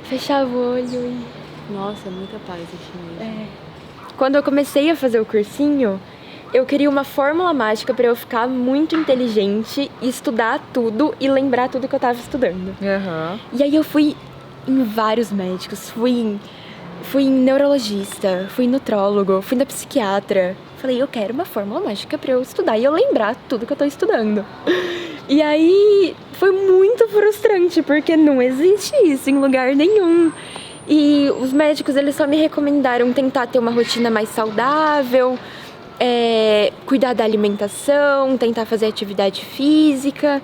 fechava o olho e... Nossa, muita paz aqui mesmo. Quando eu comecei a fazer o cursinho, eu queria uma fórmula mágica pra eu ficar muito inteligente, estudar tudo e lembrar tudo que eu tava estudando. E aí eu fui em vários médicos, fui em neurologista, fui em nutrólogo, fui na psiquiatra. Falei, eu quero uma fórmula mágica pra eu estudar e eu lembrar tudo que eu tô estudando. E aí foi muito frustrante, porque não existe isso em lugar nenhum. E os médicos, eles só me recomendaram tentar ter uma rotina mais saudável, cuidar da alimentação, tentar fazer atividade física.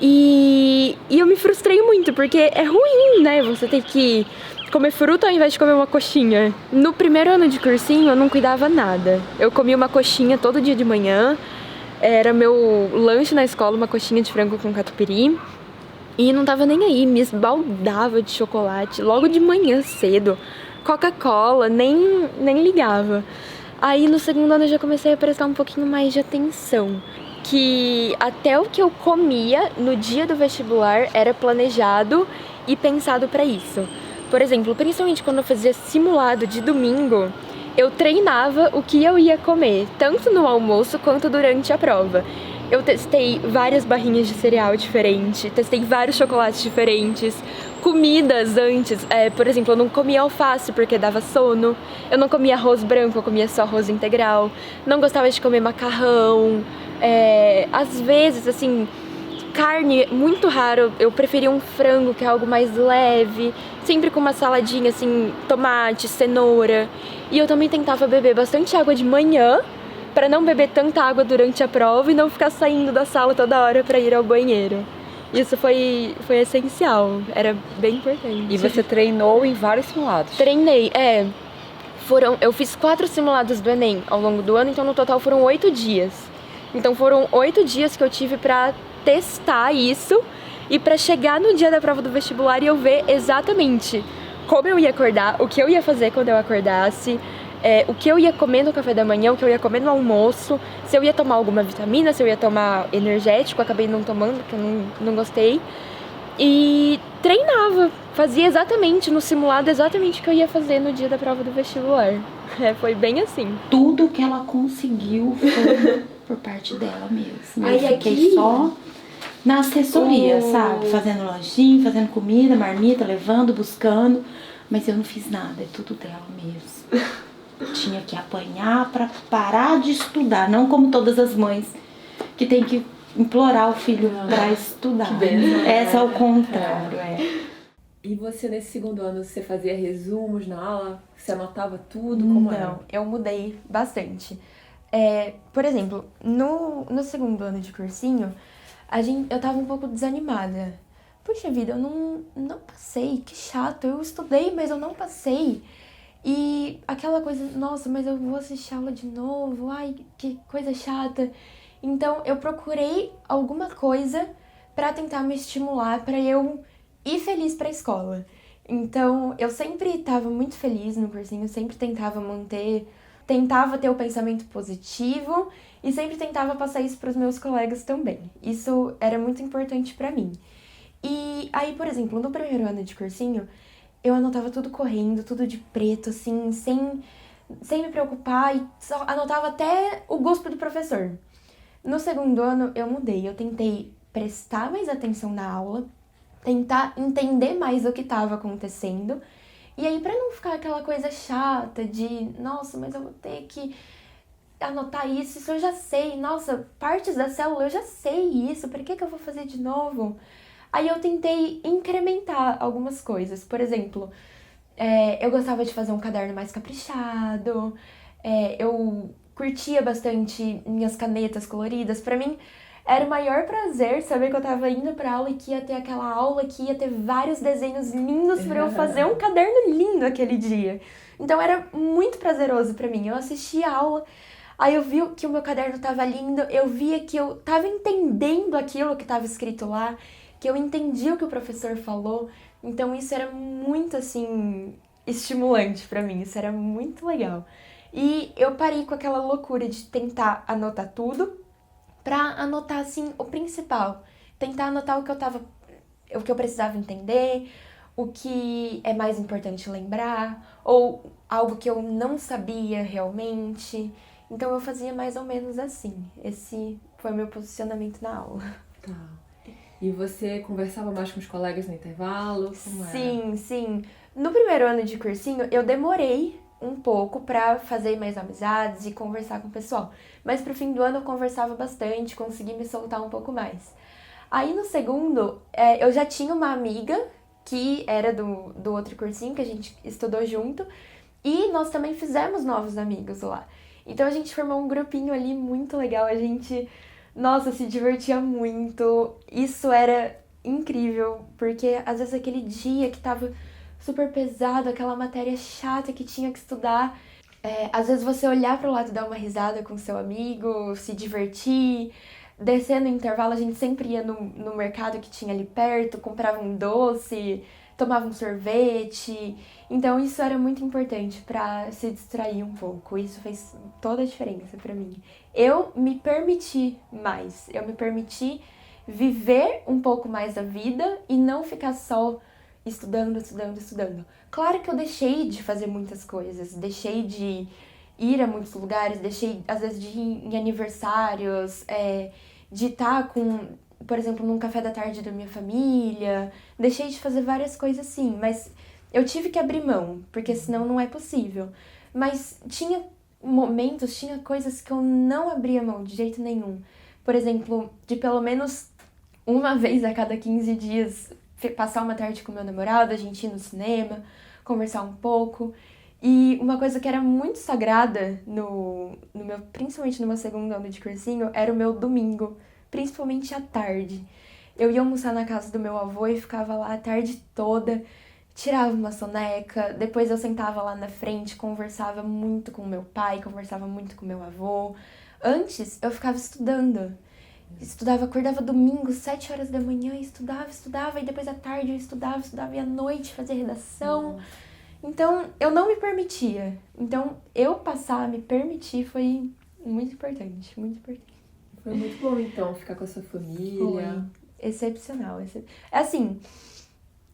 E eu me frustrei muito, porque é ruim, né? Você tem que comer fruta ao invés de comer uma coxinha. No primeiro ano de cursinho, eu não cuidava nada. Eu comia uma coxinha todo dia de manhã. Era meu lanche na escola, uma coxinha de frango com catupiry. E não tava nem aí, me esbaldava de chocolate logo de manhã cedo. Coca-Cola, nem ligava. Aí no segundo ano eu já comecei a prestar um pouquinho mais de atenção. Que até o que eu comia no dia do vestibular era planejado e pensado pra isso. Por exemplo, principalmente quando eu fazia simulado de domingo, eu treinava o que eu ia comer, tanto no almoço quanto durante a prova. Eu testei várias barrinhas de cereal diferentes, testei vários chocolates diferentes, comidas antes. Por exemplo, eu não comia alface porque dava sono, eu não comia arroz branco, eu comia só arroz integral, não gostava de comer macarrão. Às vezes, assim, carne, muito raro, eu preferia um frango, que é algo mais leve, sempre com uma saladinha, assim, tomate, cenoura. E eu também tentava beber bastante água de manhã, para não beber tanta água durante a prova e não ficar saindo da sala toda hora para ir ao banheiro. Isso foi essencial, era bem importante. E você treinou em vários simulados? Treinei, eu fiz 4 simulados do Enem ao longo do ano, então no total foram 8 dias. Então foram 8 dias que eu tive para testar isso e para chegar no dia da prova do vestibular e eu ver exatamente como eu ia acordar, o que eu ia fazer quando eu acordasse, o que eu ia comer no café da manhã, o que eu ia comer no almoço, se eu ia tomar alguma vitamina, se eu ia tomar energético, acabei não tomando, porque eu não gostei. E treinava, fazia exatamente no simulado exatamente o que eu ia fazer no dia da prova do vestibular. Foi bem assim. Tudo que ela conseguiu foi por parte dela mesma. Eu fiquei só na assessoria, sabe? Fazendo lanchinho, fazendo comida, marmita, levando, buscando. Mas eu não fiz nada, é tudo dela mesmo. Tinha que apanhar pra parar de estudar, não como todas as mães que tem que implorar o filho pra estudar. Essa é o contrário, E você, nesse segundo ano, você fazia resumos na aula? Você anotava tudo? Como era? Não, eu mudei bastante. Por exemplo, no segundo ano de cursinho, eu tava um pouco desanimada. Puxa vida, eu não passei, que chato. Eu estudei, mas eu não passei. E aquela coisa, nossa, mas eu vou assistir aula de novo, ai, que coisa chata. Então, eu procurei alguma coisa pra tentar me estimular pra eu ir feliz pra escola. Então, eu sempre estava muito feliz no cursinho, sempre tentava ter o pensamento positivo e sempre tentava passar isso pros meus colegas também. Isso era muito importante pra mim. E aí, por exemplo, no primeiro ano de cursinho, eu anotava tudo correndo, tudo de preto, assim, sem me preocupar, e só anotava até o gospo do professor. No segundo ano, eu mudei. Eu tentei prestar mais atenção na aula, tentar entender mais o que estava acontecendo. E aí, pra não ficar aquela coisa chata de, nossa, mas eu vou ter que anotar isso eu já sei. Nossa, partes da célula eu já sei isso, por que eu vou fazer de novo? Aí eu tentei incrementar algumas coisas. Por exemplo, eu gostava de fazer um caderno mais caprichado, eu curtia bastante minhas canetas coloridas. Pra mim, era o maior prazer saber que eu tava indo pra aula e que ia ter aquela aula, que ia ter vários desenhos lindos pra eu fazer um caderno lindo aquele dia. Então era muito prazeroso pra mim. Eu assistia a aula, aí eu vi que o meu caderno tava lindo, eu via que eu tava entendendo aquilo que tava escrito lá, que eu entendi o que o professor falou. Então isso era muito, assim, estimulante pra mim, isso era muito legal. E eu parei com aquela loucura de tentar anotar tudo pra anotar, assim, o principal. Tentar anotar o que eu precisava entender, o que é mais importante lembrar, ou algo que eu não sabia realmente. Então eu fazia mais ou menos assim. Esse foi o meu posicionamento na aula. Tá. E você conversava mais com os colegas no intervalo? Como era? Sim. No primeiro ano de cursinho, eu demorei um pouco pra fazer mais amizades e conversar com o pessoal. Mas pro fim do ano eu conversava bastante, consegui me soltar um pouco mais. Aí no segundo, eu já tinha uma amiga que era do outro cursinho, que a gente estudou junto, e nós também fizemos novos amigos lá. Então a gente formou um grupinho ali muito legal, a gente, nossa, se divertia muito. Isso era incrível, porque às vezes aquele dia que tava super pesado, aquela matéria chata que tinha que estudar, às vezes você olhar pro lado e dar uma risada com seu amigo, se divertir. Descer no intervalo, a gente sempre ia no mercado que tinha ali perto, comprava um doce, tomava um sorvete. Então isso era muito importante pra se distrair um pouco. Isso fez toda a diferença pra mim. Eu me permiti mais, eu me permiti viver um pouco mais a vida e não ficar só estudando. Claro que eu deixei de fazer muitas coisas, deixei de ir a muitos lugares, deixei às vezes de ir em aniversários, de estar por exemplo, num café da tarde da minha família, deixei de fazer várias coisas assim, mas eu tive que abrir mão, porque senão não é possível. Mas tinha momentos, tinha coisas que eu não abria mão de jeito nenhum. Por exemplo, de pelo menos uma vez a cada 15 dias passar uma tarde com meu namorado, a gente ir no cinema, conversar um pouco. E uma coisa que era muito sagrada principalmente no meu segundo ano de cursinho, era o meu domingo, principalmente à tarde. Eu ia almoçar na casa do meu avô e ficava lá a tarde toda, tirava uma soneca, depois eu sentava lá na frente, conversava muito com meu pai, conversava muito com meu avô. Antes, eu ficava estudando. Acordava domingo, 7 horas da manhã, estudava, e depois à tarde eu estudava, e à noite fazia redação. Então, eu não me permitia. Então, eu passar a me permitir foi muito importante, muito importante. Foi muito bom, então, ficar com a sua família. Foi excepcional. Assim,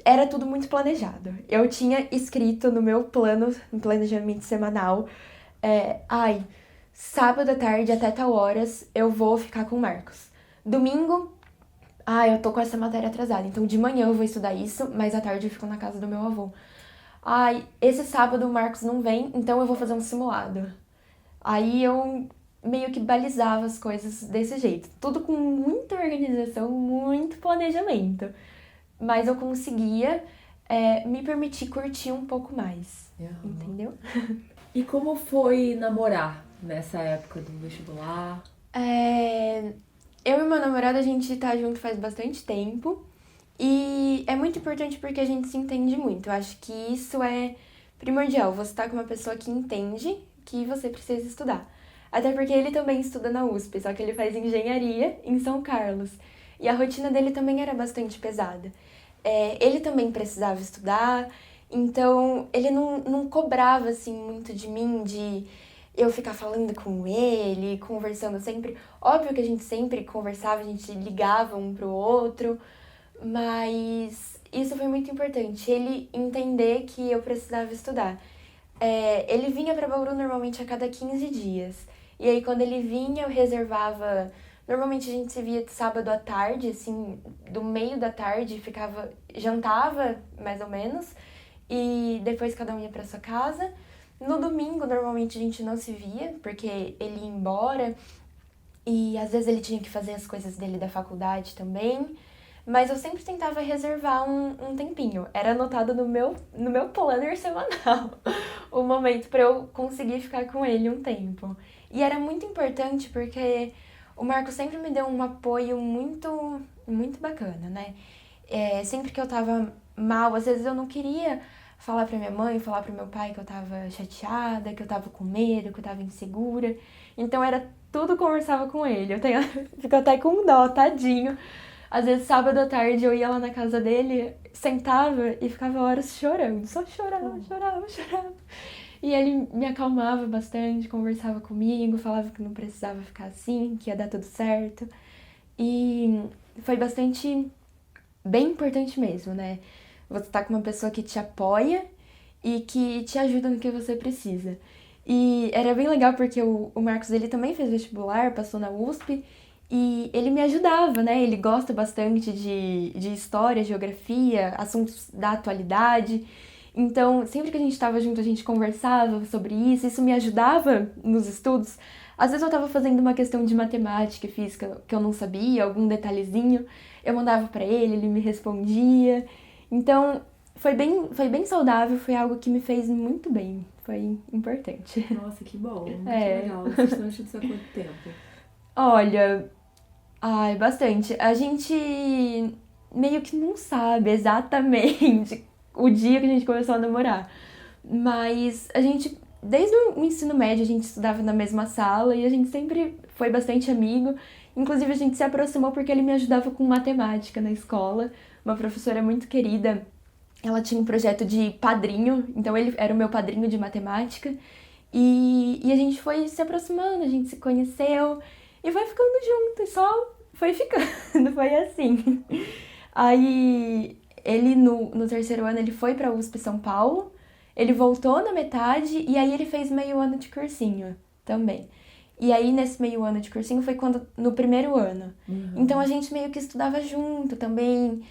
era tudo muito planejado. Eu tinha escrito no meu no planejamento semanal, sábado à tarde até tal horas eu vou ficar com o Marcos. Domingo, eu tô com essa matéria atrasada, então de manhã eu vou estudar isso, mas à tarde eu fico na casa do meu avô. Esse sábado o Marcos não vem, então eu vou fazer um simulado. Aí eu meio que balizava as coisas desse jeito. Tudo com muita organização, muito planejamento. Mas eu conseguia me permitir curtir um pouco mais, entendeu? E como foi namorar nessa época do vestibular? Eu e meu namorado, a gente tá junto faz bastante tempo. E é muito importante porque a gente se entende muito. Eu acho que isso é primordial. Você tá com uma pessoa que entende que você precisa estudar. Até porque ele também estuda na USP, só que ele faz engenharia em São Carlos. E a rotina dele também era bastante pesada. Ele também precisava estudar, então ele não cobrava, assim, muito de mim, de eu ficar falando com ele, conversando sempre. Óbvio que a gente sempre conversava, a gente ligava um pro outro, mas isso foi muito importante, ele entender que eu precisava estudar. Ele vinha para Bauru normalmente a cada 15 dias. E aí, quando ele vinha, eu reservava... Normalmente, a gente se via sábado à tarde, assim, do meio da tarde, jantava, mais ou menos, e depois cada um ia para sua casa. No domingo, normalmente, a gente não se via, porque ele ia embora, e às vezes ele tinha que fazer as coisas dele da faculdade também. Mas eu sempre tentava reservar um tempinho. Era anotado no meu planner semanal o momento para eu conseguir ficar com ele um tempo. E era muito importante porque o Marco sempre me deu um apoio muito, muito bacana, né? Sempre que eu tava mal, às vezes eu não queria falar pra minha mãe, falar pro meu pai que eu tava chateada, que eu tava com medo, que eu tava insegura. Então era tudo conversava com ele. Fico até com dó, tadinho. Às vezes, sábado à tarde, eu ia lá na casa dele, sentava e ficava horas chorando. Só chorava. E ele me acalmava bastante, conversava comigo, falava que não precisava ficar assim, que ia dar tudo certo. E foi bem importante mesmo, né? Você tá com uma pessoa que te apoia e que te ajuda no que você precisa. E era bem legal porque o Marcos, ele também fez vestibular, passou na USP. E ele me ajudava, né? Ele gosta bastante de história, geografia, assuntos da atualidade. Então, sempre que a gente estava junto, a gente conversava sobre isso. Isso me ajudava nos estudos. Às vezes eu estava fazendo uma questão de matemática e física que eu não sabia, algum detalhezinho. Eu mandava para ele me respondia. Então, foi bem saudável, foi algo que me fez muito bem. Foi importante. Nossa, que bom. Muito legal. Vocês estão juntos há quanto tempo? Olha... bastante. A gente meio que não sabe exatamente o dia que a gente começou a namorar. Mas a gente, desde o ensino médio, a gente estudava na mesma sala e a gente sempre foi bastante amigo. Inclusive, a gente se aproximou porque ele me ajudava com matemática na escola. Uma professora muito querida, ela tinha um projeto de padrinho, então ele era o meu padrinho de matemática. E a gente foi se aproximando, a gente se conheceu... E foi ficando junto, e só foi ficando, foi assim. Aí, ele no terceiro ano, ele foi pra USP São Paulo, ele voltou na metade, e aí ele fez meio ano de cursinho também. E aí, nesse meio ano de cursinho, foi no primeiro ano. Uhum. Então, a gente meio que estudava junto também.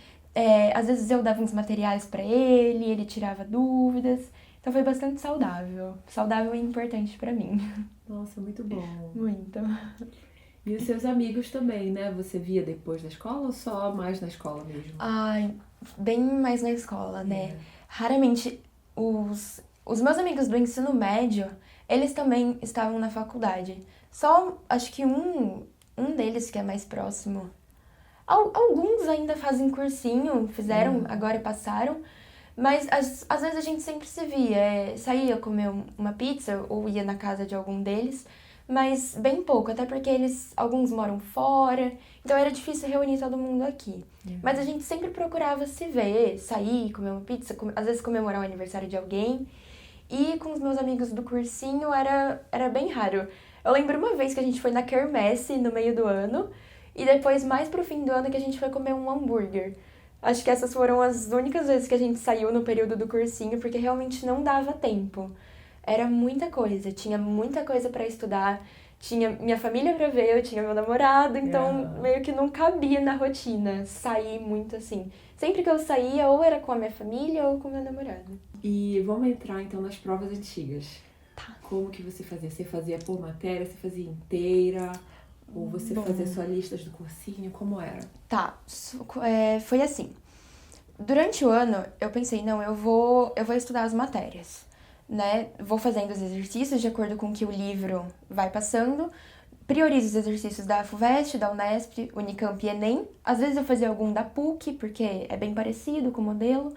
Às vezes, eu dava uns materiais pra ele tirava dúvidas. Então, foi bastante saudável. Saudável e importante pra mim. Nossa, muito bom. Muito. E os seus amigos também, né? Você via depois da escola ou só mais na escola mesmo? Bem mais na escola, né? Raramente os meus amigos do ensino médio, eles também estavam na faculdade. Só, acho que um deles que é mais próximo. Alguns ainda fazem cursinho, fizeram, agora passaram. Mas às vezes a gente sempre se via. Saía comer uma pizza ou ia na casa de algum deles. Mas bem pouco, até porque alguns moram fora, então era difícil reunir todo mundo aqui. Mas a gente sempre procurava se ver, sair, comer uma pizza, às vezes comemorar o aniversário de alguém. E com os meus amigos do cursinho era bem raro. Eu lembro uma vez que a gente foi na quermesse no meio do ano, e depois, mais pro fim do ano, que a gente foi comer um hambúrguer. Acho que essas foram as únicas vezes que a gente saiu no período do cursinho, porque realmente não dava tempo. Era muita coisa, tinha muita coisa pra estudar, tinha minha família pra ver, eu tinha meu namorado, então meio que não cabia na rotina sair muito assim. Sempre que eu saía, ou era com a minha família ou com o meu namorado. E vamos entrar então nas provas antigas. Tá. Como que você fazia? Você fazia por matéria, você fazia inteira? Ou você fazia só listas do cursinho? Como era? Tá, foi assim. Durante o ano, eu pensei, não, eu vou estudar as matérias. Né? Vou fazendo os exercícios de acordo com o que o livro vai passando, priorizo os exercícios da FUVEST, da Unesp, Unicamp e Enem. Às vezes eu fazia algum da PUC, porque é bem parecido com o modelo.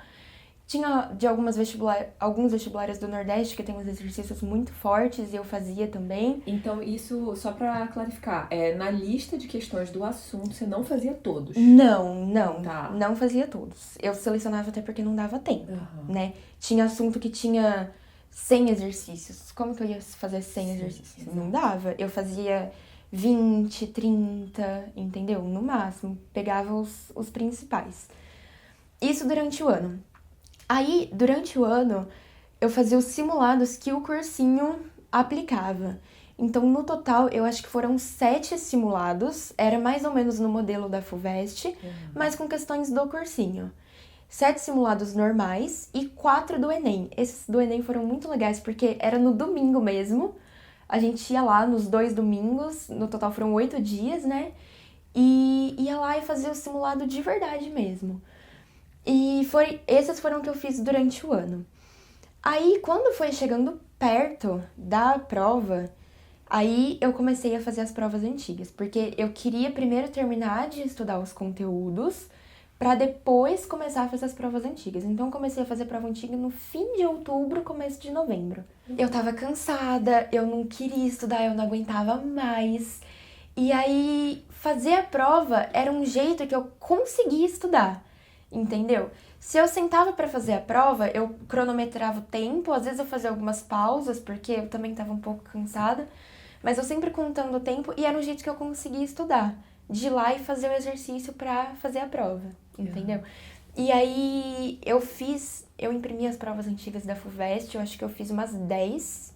Tinha de alguns vestibulares do Nordeste que tem uns exercícios muito fortes e eu fazia também. Então, isso, só pra clarificar, na lista de questões do assunto, você não fazia todos? Não. Tá. Não fazia todos. Eu selecionava até porque não dava tempo, né? Tinha assunto que tinha 100 exercícios. Como que eu ia fazer 100 exercícios? Exato. Não dava. Eu fazia 20, 30, entendeu? No máximo. Pegava os principais. Isso durante o ano. Aí, durante o ano, eu fazia os simulados que o cursinho aplicava. Então, no total, eu acho que foram 7 simulados. Era mais ou menos no modelo da FUVEST, mas com questões do cursinho. 7 simulados normais e 4 do Enem. Esses do Enem foram muito legais, porque era no domingo mesmo. A gente ia lá nos 2 domingos, no total foram 8 dias, né? E ia lá e fazia o simulado de verdade mesmo. E esses foram que eu fiz durante o ano. Aí, quando foi chegando perto da prova, aí eu comecei a fazer as provas antigas, porque eu queria primeiro terminar de estudar os conteúdos para depois começar a fazer as provas antigas. Então, eu comecei a fazer prova antiga no fim de outubro, começo de novembro. Eu tava cansada, eu não queria estudar, eu não aguentava mais. E aí, fazer a prova era um jeito que eu conseguia estudar. Entendeu? Se eu sentava pra fazer a prova, eu cronometrava o tempo, às vezes eu fazia algumas pausas, porque eu também tava um pouco cansada, mas eu sempre contando o tempo e era um jeito que eu conseguia estudar, de ir lá e fazer o exercício pra fazer a prova, entendeu? E aí eu imprimi as provas antigas da FUVEST, eu acho que eu fiz umas 10,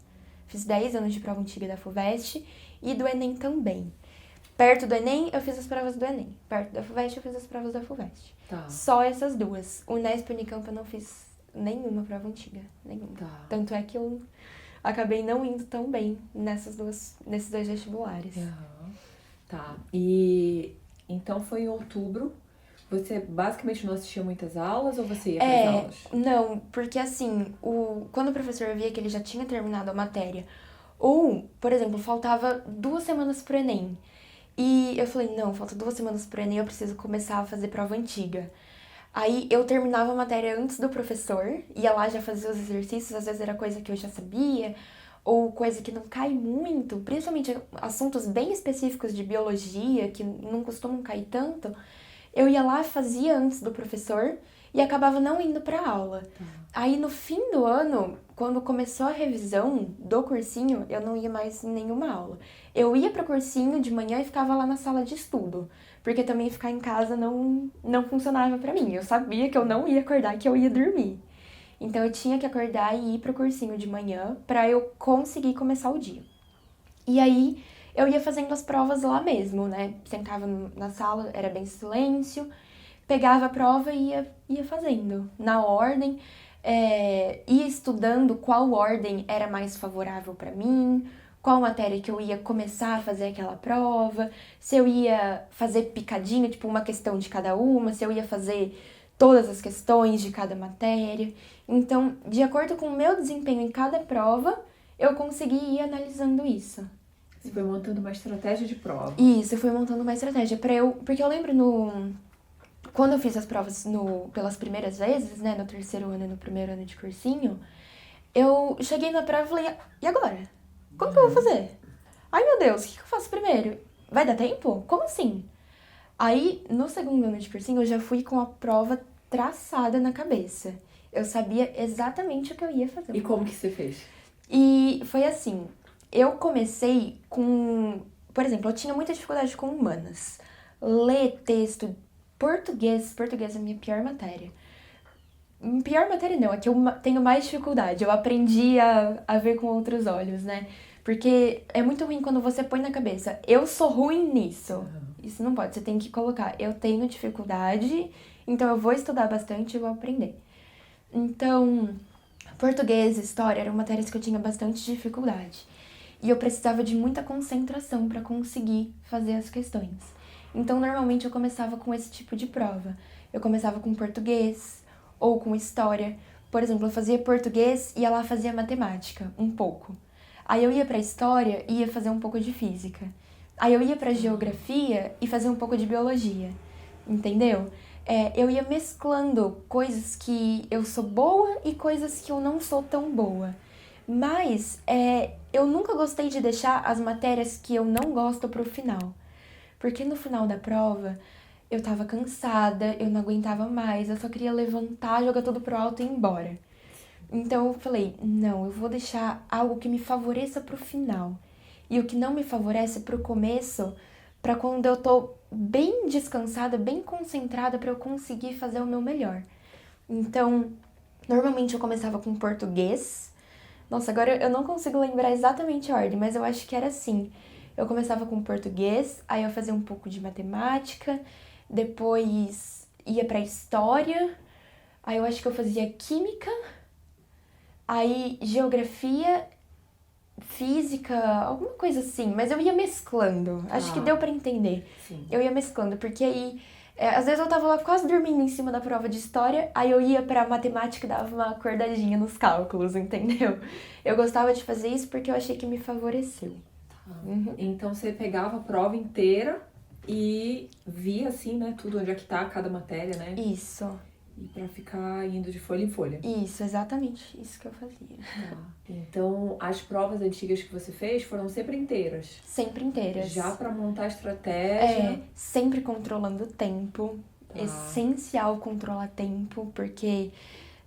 fiz 10 anos de prova antiga da FUVEST e do Enem também. Perto do Enem, eu fiz as provas do Enem. Perto da FUVEST, eu fiz as provas da FUVEST. Tá. Só essas duas. Unesp e Unicamp eu não fiz nenhuma prova antiga. Nenhuma. Tá. Tanto é que eu acabei não indo tão bem nesses dois vestibulares. Tá. E então foi em outubro. Você basicamente não assistia muitas aulas ou você ia para as aulas? Não, porque assim, quando o professor via que ele já tinha terminado a matéria, ou, por exemplo, faltava 2 semanas pro Enem, e eu falei, não, falta 2 semanas pro Enem, eu preciso começar a fazer prova antiga. Aí eu terminava a matéria antes do professor, ia lá já fazer os exercícios, às vezes era coisa que eu já sabia, ou coisa que não cai muito, principalmente assuntos bem específicos de biologia, que não costumam cair tanto, eu ia lá, fazia antes do professor e acabava não indo pra aula. Aí no fim do ano, quando começou a revisão do cursinho, eu não ia mais em nenhuma aula. Eu ia pro cursinho de manhã e ficava lá na sala de estudo, porque também ficar em casa não funcionava pra mim. Eu sabia que eu não ia acordar, que eu ia dormir. Então eu tinha que acordar e ir pro cursinho de manhã pra eu conseguir começar o dia. E aí eu ia fazendo as provas lá mesmo, né? Sentava na sala, era bem silêncio, pegava a prova e ia fazendo na ordem, ia estudando qual ordem era mais favorável pra mim, qual matéria que eu ia começar a fazer aquela prova, se eu ia fazer picadinho, tipo uma questão de cada uma, se eu ia fazer todas as questões de cada matéria. Então, de acordo com o meu desempenho em cada prova, eu consegui ir analisando isso. Você foi montando uma estratégia de prova. Isso, eu fui montando uma estratégia porque eu lembro quando eu fiz as provas pelas primeiras vezes, né, no terceiro ano e no primeiro ano de cursinho, eu cheguei na prova e falei, e agora? Como que eu vou fazer? Ai, meu Deus, o que eu faço primeiro? Vai dar tempo? Como assim? Aí, no segundo ano de cursinho, eu já fui com a prova traçada na cabeça. Eu sabia exatamente o que eu ia fazer. E como que você fez? E foi assim, eu comecei com... Por exemplo, eu tinha muita dificuldade com humanas. Ler texto, português é a minha pior matéria. Pior matéria não, é que eu tenho mais dificuldade. Eu aprendi a ver com outros olhos, né? Porque é muito ruim quando você põe na cabeça, eu sou ruim nisso. Isso não pode, você tem que colocar, eu tenho dificuldade, então eu vou estudar bastante e vou aprender. Então, português, história eram matérias que eu tinha bastante dificuldade. E eu precisava de muita concentração para conseguir fazer as questões. Então, normalmente eu começava com esse tipo de prova. Eu começava com português ou com história. Por exemplo, eu fazia português e ia lá fazia matemática, um pouco. Aí eu ia pra história e ia fazer um pouco de física. Aí eu ia pra geografia e fazia um pouco de biologia, entendeu? eu ia mesclando coisas que eu sou boa e coisas que eu não sou tão boa. Mas eu nunca gostei de deixar as matérias que eu não gosto pro final. Porque no final da prova, eu tava cansada, eu não aguentava mais, eu só queria levantar, jogar tudo pro alto e ir embora. Então eu falei, não, eu vou deixar algo que me favoreça pro final. E o que não me favorece pro começo, pra quando eu tô bem descansada, bem concentrada, pra eu conseguir fazer o meu melhor. Então, normalmente eu começava com português. Nossa, agora eu não consigo lembrar exatamente a ordem, mas eu acho que era assim. Eu começava com português, aí eu fazia um pouco de matemática, depois ia pra história, aí eu acho que eu fazia química, aí geografia, física, alguma coisa assim, mas eu ia mesclando. Acho que deu pra entender. Sim. Eu ia mesclando, porque aí às vezes eu tava lá quase dormindo em cima da prova de história, aí eu ia pra matemática e dava uma acordadinha nos cálculos, entendeu? Eu gostava de fazer isso porque eu achei que me favoreceu. Então você pegava a prova inteira e via assim, né, tudo onde é que tá cada matéria, né? Isso. E pra ficar indo de folha em folha. Isso, exatamente isso que eu fazia. Então, as provas antigas que você fez foram sempre inteiras? Sempre inteiras. Já pra montar estratégia? Sempre controlando o tempo. Essencial controlar tempo, porque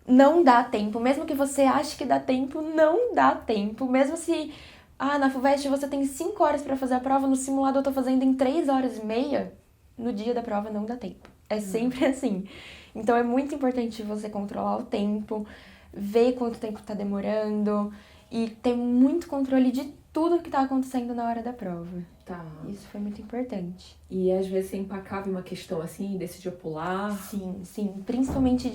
não dá tempo. Mesmo que você ache que dá tempo, não dá tempo. Mesmo se, na FUVEST você tem 5 horas pra fazer a prova, no simulado eu tô fazendo em 3 horas e meia, no dia da prova não dá tempo. É sempre assim. Então é muito importante você controlar o tempo, ver quanto tempo tá demorando e ter muito controle de tudo que tá acontecendo na hora da prova. Tá. Isso foi muito importante. E às vezes você empacava uma questão assim e decidia pular? Sim. Principalmente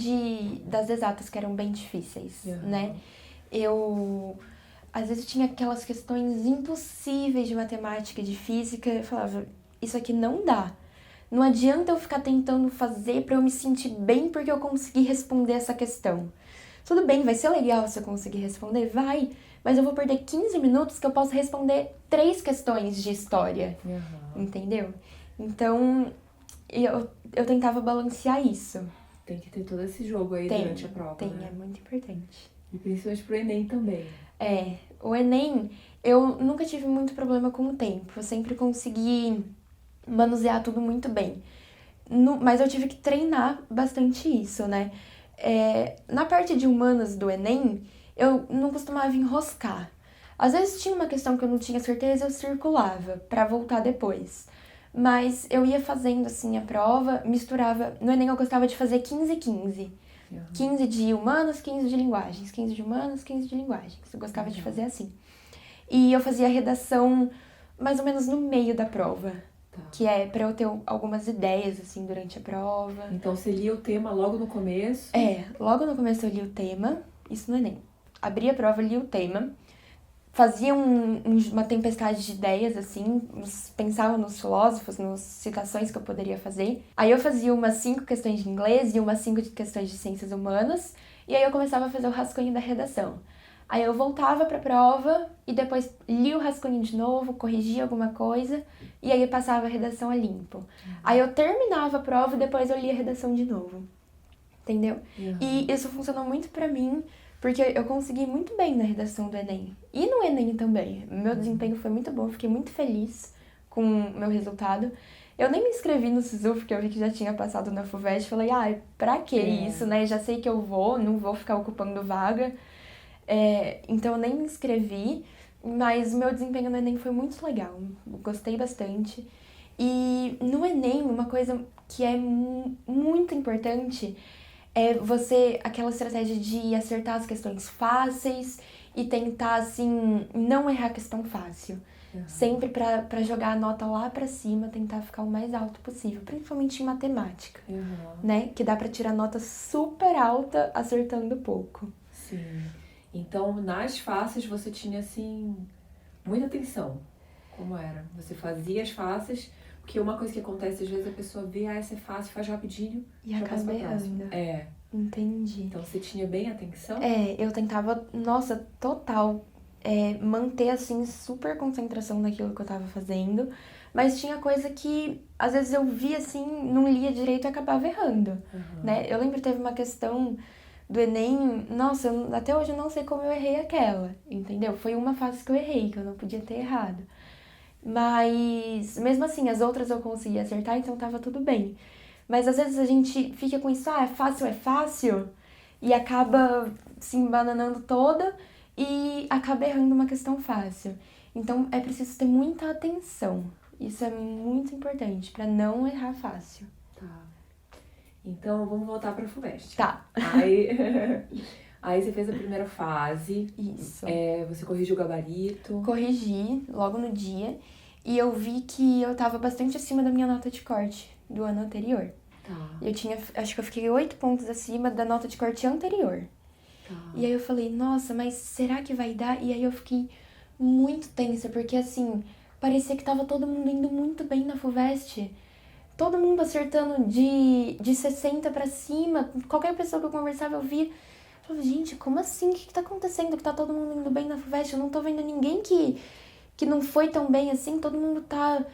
das exatas que eram bem difíceis, né? Eu, às vezes, tinha aquelas questões impossíveis de matemática e de física. Eu falava, isso aqui não dá. Não adianta eu ficar tentando fazer pra eu me sentir bem porque eu consegui responder essa questão. Tudo bem, vai ser legal se eu conseguir responder? Vai. Mas eu vou perder 15 minutos que eu posso responder 3 questões de história. Entendeu? Então, eu tentava balancear isso. Tem que ter todo esse jogo aí durante a prova, né? É muito importante. E principalmente pro Enem também. O Enem, eu nunca tive muito problema com o tempo. Eu sempre consegui manusear tudo muito bem. Mas eu tive que treinar bastante isso, né? Na parte de humanas do Enem, eu não costumava enroscar. Às vezes tinha uma questão que eu não tinha certeza, eu circulava pra voltar depois. Mas eu ia fazendo assim a prova, misturava. No Enem eu gostava de fazer 15-15. 15 de humanas, 15 de linguagens. 15 de humanas, 15 de linguagens. Eu gostava de fazer assim. E eu fazia a redação mais ou menos no meio da prova. Que é pra eu ter algumas ideias, assim, durante a prova. Então você lia o tema logo no começo? Logo no começo eu li o tema, isso no Enem. Abria a prova, lia o tema, fazia uma tempestade de ideias, assim, pensava nos filósofos, nas citações que eu poderia fazer. Aí eu fazia umas 5 questões de inglês e umas 5 questões de ciências humanas, e aí eu começava a fazer o rascunho da redação. Aí eu voltava pra prova e depois lia o rascunho de novo, corrigia alguma coisa e aí eu passava a redação a limpo. Aí eu terminava a prova e depois eu lia a redação de novo. Entendeu? E isso funcionou muito pra mim, porque eu consegui muito bem na redação do Enem. E no Enem também. Meu desempenho foi muito bom, fiquei muito feliz com o meu resultado. Eu nem me inscrevi no SISU, porque eu vi que já tinha passado na FUVEST. Falei, pra que isso, né? Já sei que eu não vou ficar ocupando vaga. Então eu nem me inscrevi, mas o meu desempenho no Enem foi muito legal, gostei bastante. E no Enem, uma coisa que é muito importante é aquela estratégia de acertar as questões fáceis e tentar, assim, não errar a questão fácil. Sempre pra jogar a nota lá pra cima, tentar ficar o mais alto possível, principalmente em matemática, né? Que dá pra tirar nota super alta acertando pouco. Sim. Então, nas fáceis você tinha, assim, muita atenção. Como era? Você fazia as fáceis, porque uma coisa que acontece, às vezes a pessoa vê, essa é fácil, faz rapidinho, e já passa pra próxima. Entendi. Então, você tinha bem atenção? Eu tentava, nossa, total, manter, assim, super concentração naquilo que eu tava fazendo, Mas tinha coisa que, às vezes, eu via assim, não lia direito e acabava errando, né? Eu lembro que teve uma questão do Enem, nossa, até hoje eu não sei como eu errei aquela, entendeu? Foi uma fase que eu errei, que eu não podia ter errado. Mas, mesmo assim, as outras eu consegui acertar, então tava tudo bem. Mas, às vezes, a gente fica com isso, é fácil, e acaba se embananando toda e acaba errando uma questão fácil. Então, é preciso ter muita atenção. Isso é muito importante, pra não errar fácil. Tá. Então, vamos voltar pra FUVEST. Tá. Aí você fez a primeira fase. Isso. Você corrigiu o gabarito. Corrigi logo no dia e eu vi que eu tava bastante acima da minha nota de corte do ano anterior. Tá. Acho que eu fiquei 8 pontos acima da nota de corte anterior. Tá. E aí eu falei, nossa, mas será que vai dar? E aí eu fiquei muito tensa, porque assim, parecia que tava todo mundo indo muito bem na FUVEST. Todo mundo acertando de 60 pra cima. Qualquer pessoa que eu conversava, eu via. Eu falava, gente, como assim? O que tá acontecendo? Que tá todo mundo indo bem na FUVEST? Eu não tô vendo ninguém que não foi tão bem assim. Todo mundo tá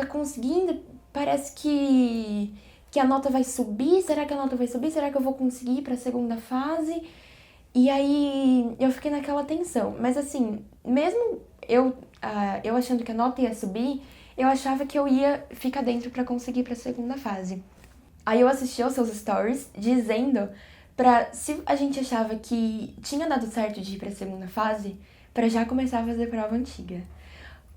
conseguindo. Parece que a nota vai subir. Será que a nota vai subir? Será que eu vou conseguir ir pra segunda fase? E aí eu fiquei naquela tensão. Mas assim, mesmo eu achando que a nota ia subir, eu achava que eu ia ficar dentro pra conseguir ir pra segunda fase. Aí eu assisti aos seus stories dizendo se a gente achava que tinha dado certo de ir pra segunda fase, pra já começar a fazer prova antiga.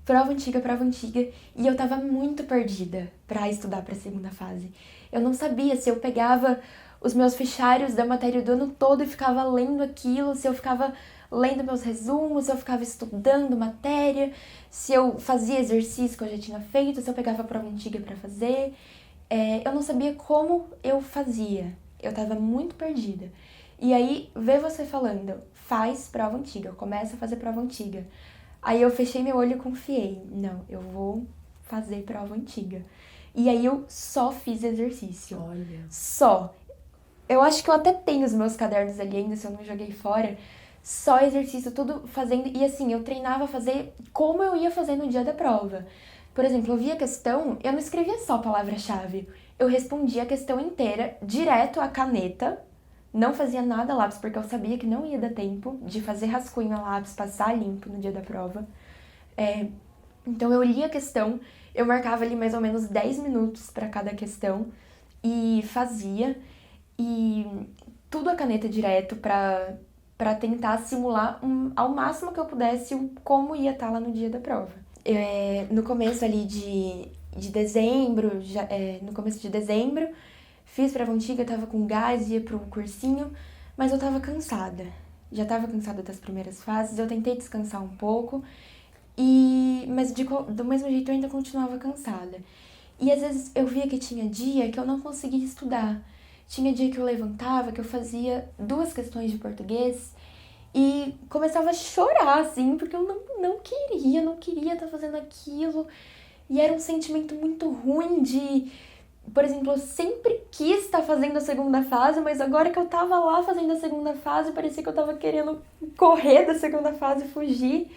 Prova antiga, e eu tava muito perdida pra estudar pra segunda fase. Eu não sabia se eu pegava os meus fichários da matéria do ano todo e ficava lendo aquilo, se eu ficava lendo meus resumos, se eu ficava estudando matéria, se eu fazia exercício que eu já tinha feito, se eu pegava a prova antiga pra fazer. Eu não sabia como eu fazia. Eu tava muito perdida. E aí, ver você falando, faz prova antiga, começa a fazer prova antiga. Aí eu fechei meu olho e confiei. Não, eu vou fazer prova antiga. E aí eu só fiz exercício. Olha. Só. Eu acho que eu até tenho os meus cadernos ali ainda, se eu não joguei fora. Só exercício, tudo fazendo. E assim, eu treinava a fazer como eu ia fazer no dia da prova. Por exemplo, eu via a questão, eu não escrevia só a palavra-chave. Eu respondia a questão inteira, direto à caneta. Não fazia nada a lápis, porque eu sabia que não ia dar tempo de fazer rascunho a lápis, passar limpo no dia da prova. Então eu lia a questão, eu marcava ali mais ou menos 10 minutos para cada questão e fazia. E tudo a caneta direto para tentar simular ao máximo que eu pudesse como ia estar lá no dia da prova. No começo ali de dezembro, no começo de dezembro, fiz prova antiga, tava com gás, ia pro cursinho, mas eu tava cansada. Já tava cansada das primeiras fases, eu tentei descansar um pouco, mas do mesmo jeito eu ainda continuava cansada. E às vezes eu via que tinha dia que eu não conseguia estudar. Tinha dia que eu levantava, que eu fazia 2 questões de português e começava a chorar, assim, porque eu não queria estar fazendo aquilo. E era um sentimento muito ruim por exemplo, eu sempre quis estar fazendo a segunda fase, mas agora que eu tava lá fazendo a segunda fase, parecia que eu tava querendo correr da segunda fase e fugir.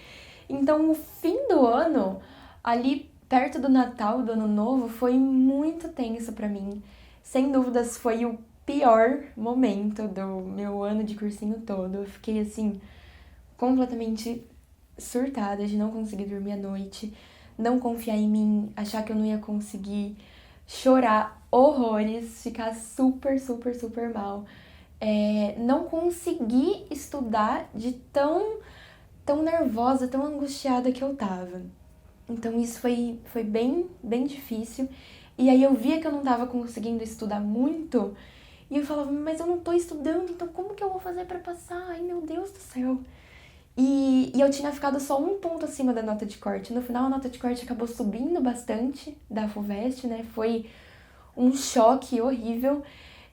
Então, o fim do ano, ali perto do Natal, do Ano Novo, foi muito tenso pra mim. Sem dúvidas, foi o pior momento do meu ano de cursinho todo. Eu fiquei, assim, completamente surtada de não conseguir dormir à noite, não confiar em mim, achar que eu não ia conseguir, chorar horrores, ficar super, super, super mal. Não conseguir estudar de tão nervosa, tão angustiada que eu tava. Então isso foi bem, bem difícil. E aí eu via que eu não tava conseguindo estudar muito, e eu falava, mas eu não tô estudando, então como que eu vou fazer pra passar? Ai, meu Deus do céu. E eu tinha ficado só 1 ponto acima da nota de corte. No final, a nota de corte acabou subindo bastante da FUVEST, né? Foi um choque horrível.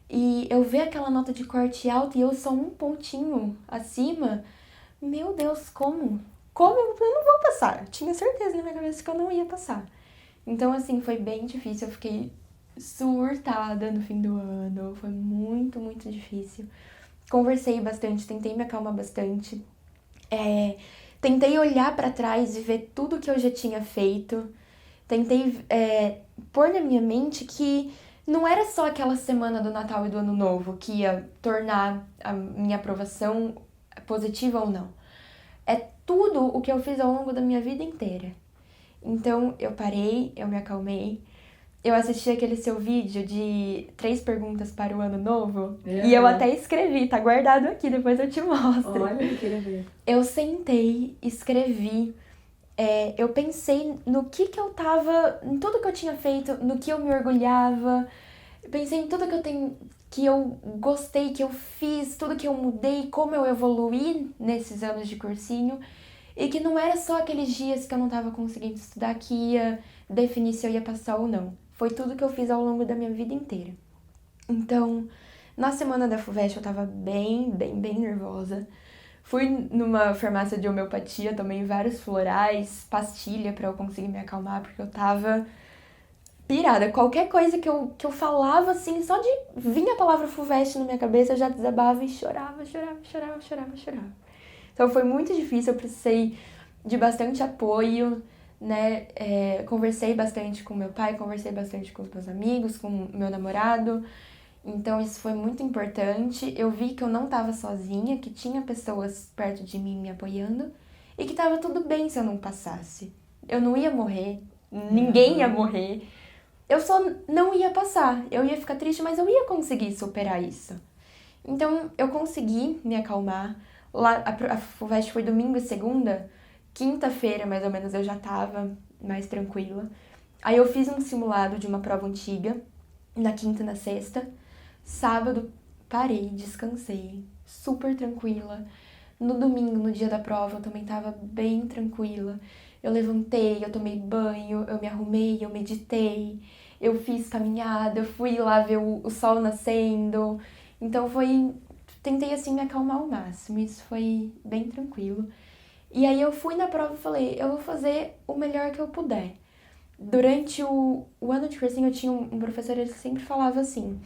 E eu ver aquela nota de corte alta e eu só 1 pontinho acima, meu Deus, como? Como eu não vou passar? Eu tinha certeza na minha cabeça que eu não ia passar. Então, assim, foi bem difícil. Eu fiquei surtada no fim do ano. Foi muito, muito difícil. Conversei bastante, tentei me acalmar bastante. Tentei olhar pra trás e ver tudo que eu já tinha feito. Tentei pôr na minha mente que não era só aquela semana do Natal e do Ano Novo que ia tornar a minha aprovação positiva ou não. É tudo o que eu fiz ao longo da minha vida inteira. Então, eu parei, eu me acalmei. Eu assisti aquele seu vídeo de 3 perguntas para o Ano Novo. E eu até escrevi, tá guardado aqui, depois eu te mostro. Olha, eu queria ver. Eu sentei, escrevi. Eu pensei no que eu tava... Em tudo que eu tinha feito, no que eu me orgulhava. Pensei em tudo que eu gostei, que eu fiz, tudo que eu mudei, como eu evoluí nesses anos de cursinho. E que não era só aqueles dias que eu não tava conseguindo estudar que ia definir se eu ia passar ou não. Foi tudo que eu fiz ao longo da minha vida inteira. Então, na semana da FUVEST eu tava bem nervosa. Fui numa farmácia de homeopatia, tomei vários florais, pastilha pra eu conseguir me acalmar, porque eu tava pirada. Qualquer coisa que eu falava, assim, só de vir a palavra FUVEST na minha cabeça, eu já desabava e chorava. Então foi muito difícil, eu precisei de bastante apoio, né? Conversei bastante com meu pai, conversei bastante com os meus amigos, com meu namorado. Então isso foi muito importante. Eu vi que eu não estava sozinha, que tinha pessoas perto de mim me apoiando e que estava tudo bem se eu não passasse. Eu não ia morrer, ninguém ia morrer. Eu só não ia passar. Eu ia ficar triste, mas eu ia conseguir superar isso. Então eu consegui me acalmar. Lá, a FUVEST foi domingo e segunda. Quinta-feira, mais ou menos, eu já tava mais tranquila. Aí eu fiz um simulado de uma prova antiga, na quinta e na sexta. Sábado, parei, descansei, super tranquila. No domingo, no dia da prova, eu também tava bem tranquila. Eu levantei, eu tomei banho, eu me arrumei, eu meditei, eu fiz caminhada, eu fui lá ver o sol nascendo. Então tentei assim me acalmar ao máximo, isso foi bem tranquilo. E aí eu fui na prova e falei, eu vou fazer o melhor que eu puder. Durante o ano de cursinho eu tinha um professor, ele sempre falava assim,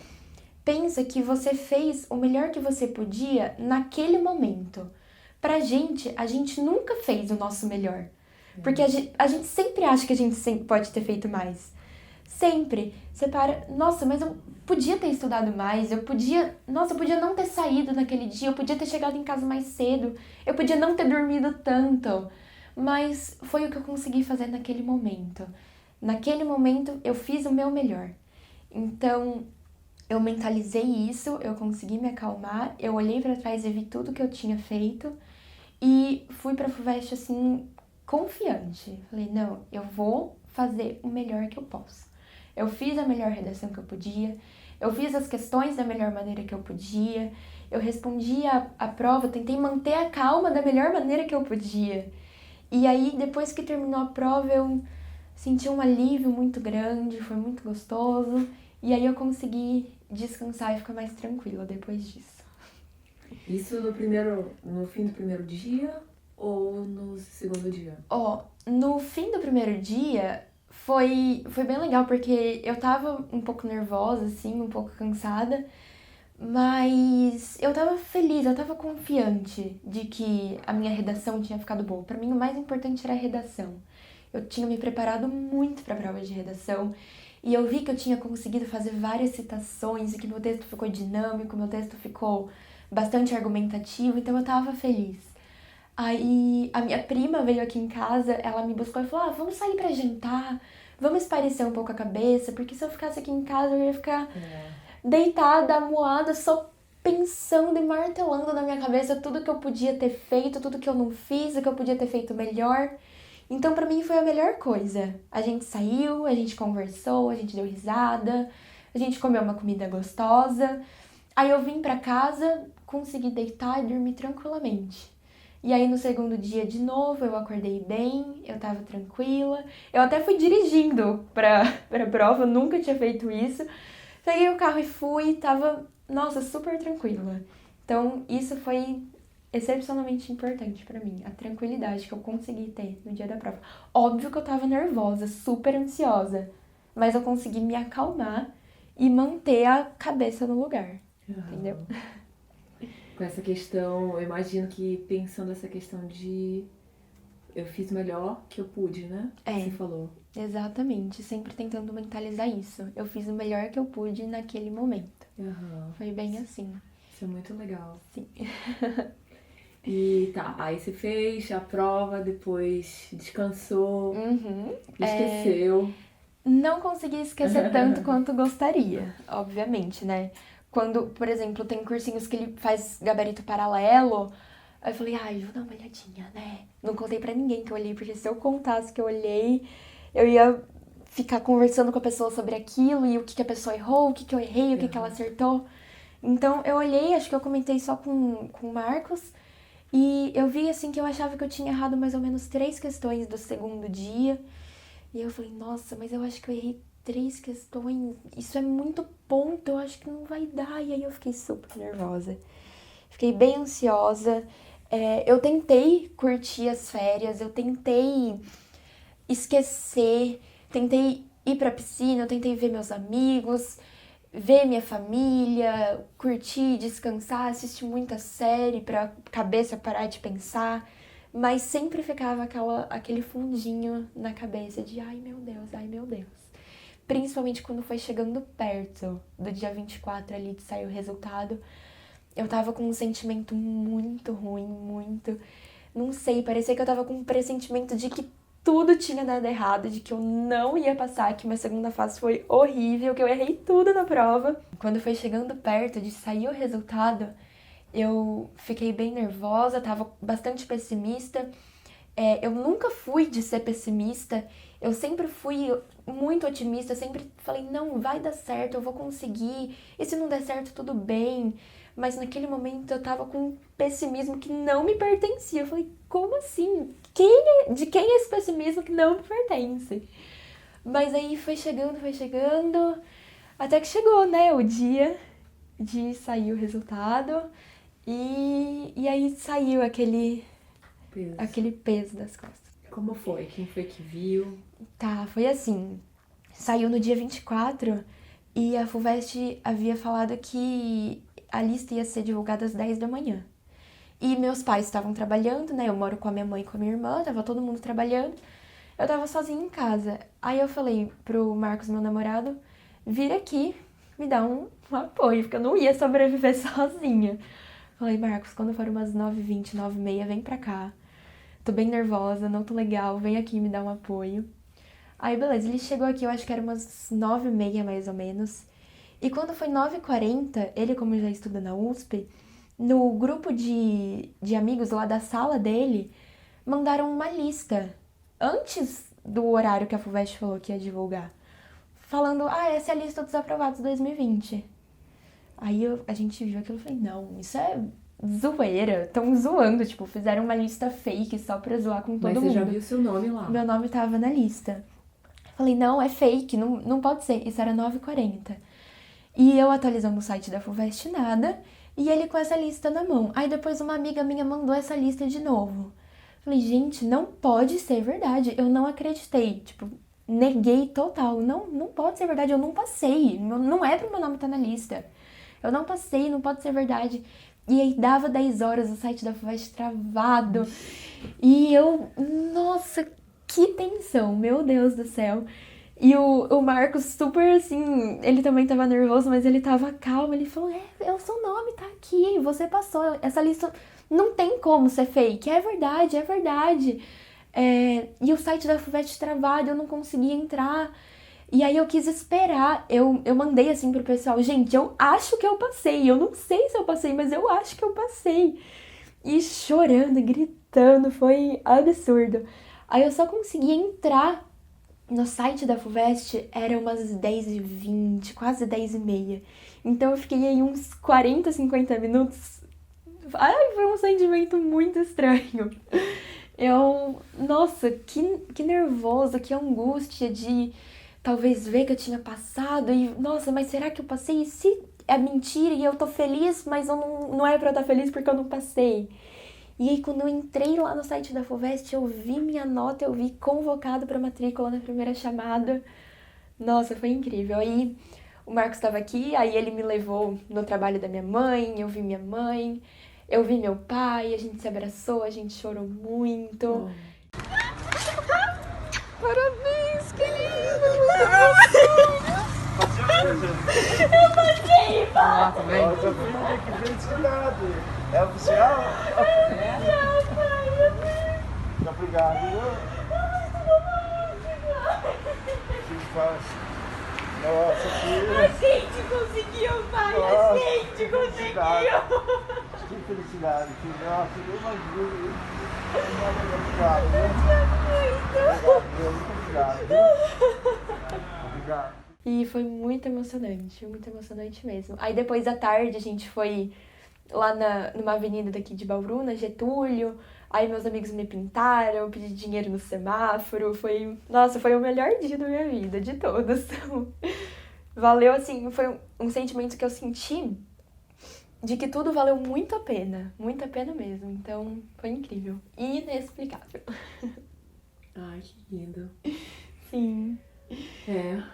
pensa que você fez o melhor que você podia naquele momento. Pra gente, a gente nunca fez o nosso melhor. Porque a gente sempre acha que a gente sempre pode ter feito mais. Sempre. Você para, nossa, mas eu podia ter estudado mais, eu podia não ter saído naquele dia, eu podia ter chegado em casa mais cedo, eu podia não ter dormido tanto. Mas foi o que eu consegui fazer naquele momento. Naquele momento, eu fiz o meu melhor. Então, eu mentalizei isso, eu consegui me acalmar, eu olhei pra trás e vi tudo que eu tinha feito e fui pra FUVEST, assim, confiante. Falei, não, eu vou fazer o melhor que eu posso. Eu fiz a melhor redação que eu podia, eu fiz as questões da melhor maneira que eu podia, eu respondi a prova, tentei manter a calma da melhor maneira que eu podia. E aí, depois que terminou a prova, eu senti um alívio muito grande, foi muito gostoso. E aí eu consegui descansar e ficar mais tranquila depois disso. Isso no fim do primeiro dia ou no segundo dia? No fim do primeiro dia foi bem legal, porque eu tava um pouco nervosa, assim, um pouco cansada, mas eu tava feliz, eu tava confiante de que a minha redação tinha ficado boa. Pra mim, o mais importante era a redação. Eu tinha me preparado muito pra prova de redação, e eu vi que eu tinha conseguido fazer várias citações e que meu texto ficou dinâmico, meu texto ficou bastante argumentativo, então eu tava feliz. Aí a minha prima veio aqui em casa, ela me buscou e falou, vamos sair pra jantar, vamos espairecer um pouco a cabeça, porque se eu ficasse aqui em casa eu ia ficar deitada, amuada, só pensando e martelando na minha cabeça tudo que eu podia ter feito, tudo que eu não fiz, o que eu podia ter feito melhor. Então, pra mim, foi a melhor coisa. A gente saiu, a gente conversou, a gente deu risada, a gente comeu uma comida gostosa. Aí eu vim pra casa, consegui deitar e dormir tranquilamente. E aí, no segundo dia, de novo, eu acordei bem, eu tava tranquila. Eu até fui dirigindo pra prova, nunca tinha feito isso. Peguei o carro e fui, tava, nossa, super tranquila. Então, isso foi excepcionalmente importante pra mim, a tranquilidade que eu consegui ter no dia da prova. Óbvio que eu tava nervosa, super ansiosa, mas eu consegui me acalmar e manter a cabeça no lugar, entendeu? Com essa questão, eu imagino que pensando essa questão de eu fiz o melhor que eu pude, né? Você falou. Exatamente, sempre tentando mentalizar isso. Eu fiz o melhor que eu pude naquele momento. Foi bem assim. Isso é muito legal. Sim. E tá, aí você fez a prova, depois descansou, esqueceu. Não consegui esquecer tanto quanto gostaria, obviamente, né? Quando, por exemplo, tem cursinhos que ele faz gabarito paralelo, aí eu falei, ai, vou dar uma olhadinha, né? Não contei pra ninguém que eu olhei, porque se eu contasse que eu olhei, eu ia ficar conversando com a pessoa sobre aquilo, e o que a pessoa errou, o que eu errei, o que ela acertou. Então, eu olhei, acho que eu comentei só com o Marcos, e eu vi, assim, que eu achava que eu tinha errado mais ou menos 3 questões do segundo dia. E eu falei, nossa, mas eu acho que eu errei 3 questões. Isso é muito ponto, eu acho que não vai dar. E aí eu fiquei super nervosa. Fiquei bem ansiosa. Eu tentei curtir as férias, eu tentei esquecer, tentei ir pra piscina, eu tentei ver meus amigos, ver minha família, curtir, descansar, assistir muita série pra cabeça parar de pensar, mas sempre ficava aquele fundinho na cabeça de ai meu Deus, ai meu Deus. Principalmente quando foi chegando perto do dia 24 ali de sair o resultado, eu tava com um sentimento muito ruim, muito, não sei, parecia que eu tava com um pressentimento de que tudo tinha dado errado, de que eu não ia passar, que minha segunda fase foi horrível, que eu errei tudo na prova. Quando foi chegando perto de sair o resultado, eu fiquei bem nervosa, tava bastante pessimista. Eu nunca fui de ser pessimista, eu sempre fui muito otimista, sempre falei, não, vai dar certo, eu vou conseguir, e se não der certo, tudo bem. Mas naquele momento eu tava com um pessimismo que não me pertencia. Eu falei, como assim? De quem é esse pessimismo que não me pertence? Mas aí foi chegando, até que chegou, né, o dia de sair o resultado. E aí saiu aquele peso das costas. Como foi? Quem foi que viu? Tá, foi assim. Saiu no dia 24 e a FUVEST havia falado que a lista ia ser divulgada às 10 da manhã. E meus pais estavam trabalhando, né? Eu moro com a minha mãe e com a minha irmã, tava todo mundo trabalhando. Eu tava sozinha em casa. Aí eu falei pro Marcos, meu namorado, vir aqui me dar um apoio, porque eu não ia sobreviver sozinha. Falei, Marcos, quando for umas 9h20, 9h30, vem pra cá. Tô bem nervosa, não tô legal, vem aqui me dar um apoio. Aí, beleza, ele chegou aqui, eu acho que era umas 9h30, mais ou menos. E quando foi 9h40, ele, como já estuda na USP, no grupo de amigos lá da sala dele, mandaram uma lista, antes do horário que a FUVEST falou que ia divulgar, falando, essa é a lista dos aprovados 2020. Aí a gente viu aquilo e falei, não, isso é zoeira, tão zoando, tipo, fizeram uma lista fake só pra zoar com todo mundo. Mas você já viu seu nome lá? Meu nome tava na lista. Falei, não, é fake, não pode ser. Isso era 9h40. E eu atualizando o site da FUVEST, nada, e ele com essa lista na mão. Aí depois uma amiga minha mandou essa lista de novo. Falei, gente, não pode ser verdade. Eu não acreditei, tipo, neguei total. Não pode ser verdade, eu não passei. Não é pro meu nome estar na lista. Eu não passei, não pode ser verdade. E aí dava 10 horas, o site da FUVEST travado. E eu, nossa, que tensão, meu Deus do céu. E o Marcos super assim, ele também tava nervoso, mas ele tava calmo. Ele falou, o seu nome tá aqui, você passou. Essa lista não tem como ser fake, é verdade, é verdade. E o site da FUVEST travado, eu não conseguia entrar. E aí eu quis esperar, eu mandei assim pro pessoal, gente, eu acho que eu passei, eu não sei se eu passei, mas eu acho que eu passei. E chorando, gritando, foi absurdo. Aí eu só consegui entrar no site da FUVEST, era umas 10h20, quase 10h30. Então eu fiquei aí uns 40, 50 minutos. Ai, foi um sentimento muito estranho. Nossa, que nervoso, que angústia de talvez ver que eu tinha passado e, nossa, mas será que eu passei? E se é mentira e eu tô feliz, mas eu não é pra eu estar feliz porque eu não passei? E aí, quando eu entrei lá no site da FUVEST, eu vi minha nota, eu vi convocado pra matrícula na primeira chamada. Nossa, foi incrível. Aí, o Marcos estava aqui, aí ele me levou no trabalho da minha mãe, eu vi minha mãe, eu vi meu pai, a gente se abraçou, a gente chorou muito. Parabéns, que Eu passei, pai! Que felicidade! É oficial? Não, pai! Muito obrigado, viu? Que faz. Nossa, A que gente conseguiu, pai! A gente conseguiu! que felicidade! Que nossa, eu imagino. Obrigado, viu? Muito obrigado, viu? Obrigado. E foi muito emocionante mesmo. Aí depois da tarde a gente foi lá numa avenida daqui de Bauru, na Getúlio. Aí meus amigos me pintaram, eu pedi dinheiro no semáforo. Nossa, foi o melhor dia da minha vida, de todos. Valeu, assim, foi um sentimento que eu senti de que tudo valeu muito a pena mesmo. Então, foi incrível. Inexplicável. Ai, que lindo. Sim.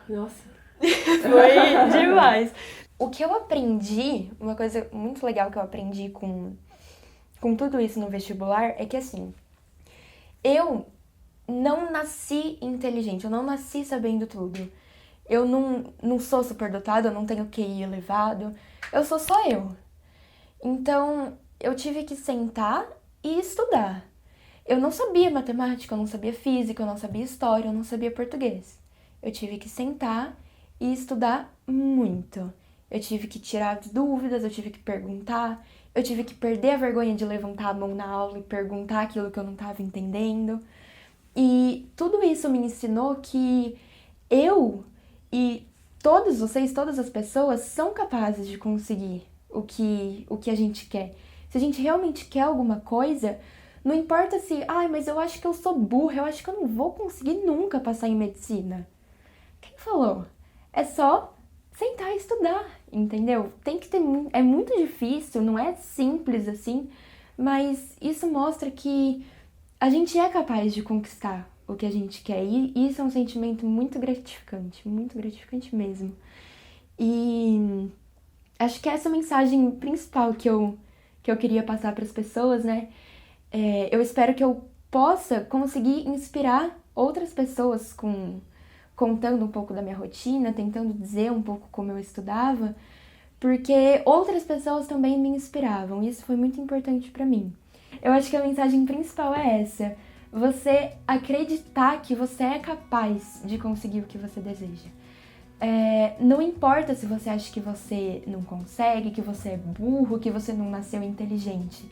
Nossa. Foi demais. O que eu aprendi, uma coisa muito legal que eu aprendi com tudo isso no vestibular é que, assim, eu não nasci inteligente, eu não nasci sabendo tudo. Eu não sou superdotada, eu não tenho QI elevado, eu sou só eu. Então, eu tive que sentar e estudar. Eu não sabia matemática, eu não sabia física, eu não sabia história, eu não sabia português. Eu tive que sentar e estudar muito. Eu tive que tirar dúvidas, eu tive que perguntar, eu tive que perder a vergonha de levantar a mão na aula e perguntar aquilo que eu não estava entendendo. E tudo isso me ensinou que eu e todos vocês, todas as pessoas, são capazes de conseguir o que a gente quer. Se a gente realmente quer alguma coisa, não importa se, mas eu acho que eu sou burra, eu acho que eu não vou conseguir nunca passar em medicina. Quem falou? É só sentar e estudar, entendeu? É muito difícil, não é simples assim, mas isso mostra que a gente é capaz de conquistar o que a gente quer. E isso é um sentimento muito gratificante mesmo. E acho que essa é a mensagem principal que eu queria passar para as pessoas, né? Eu espero que eu possa conseguir inspirar outras pessoas contando um pouco da minha rotina, tentando dizer um pouco como eu estudava, porque outras pessoas também me inspiravam. Isso foi muito importante para mim. Eu acho que a mensagem principal é essa: você acreditar que você é capaz de conseguir o que você deseja. Não importa se você acha que você não consegue, que você é burro, que você não nasceu inteligente.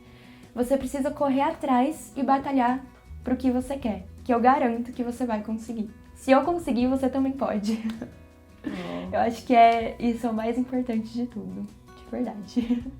Você precisa correr atrás e batalhar pro que você quer, que eu garanto que você vai conseguir. Se eu conseguir, você também pode. Eu acho que isso é o mais importante de tudo, de verdade.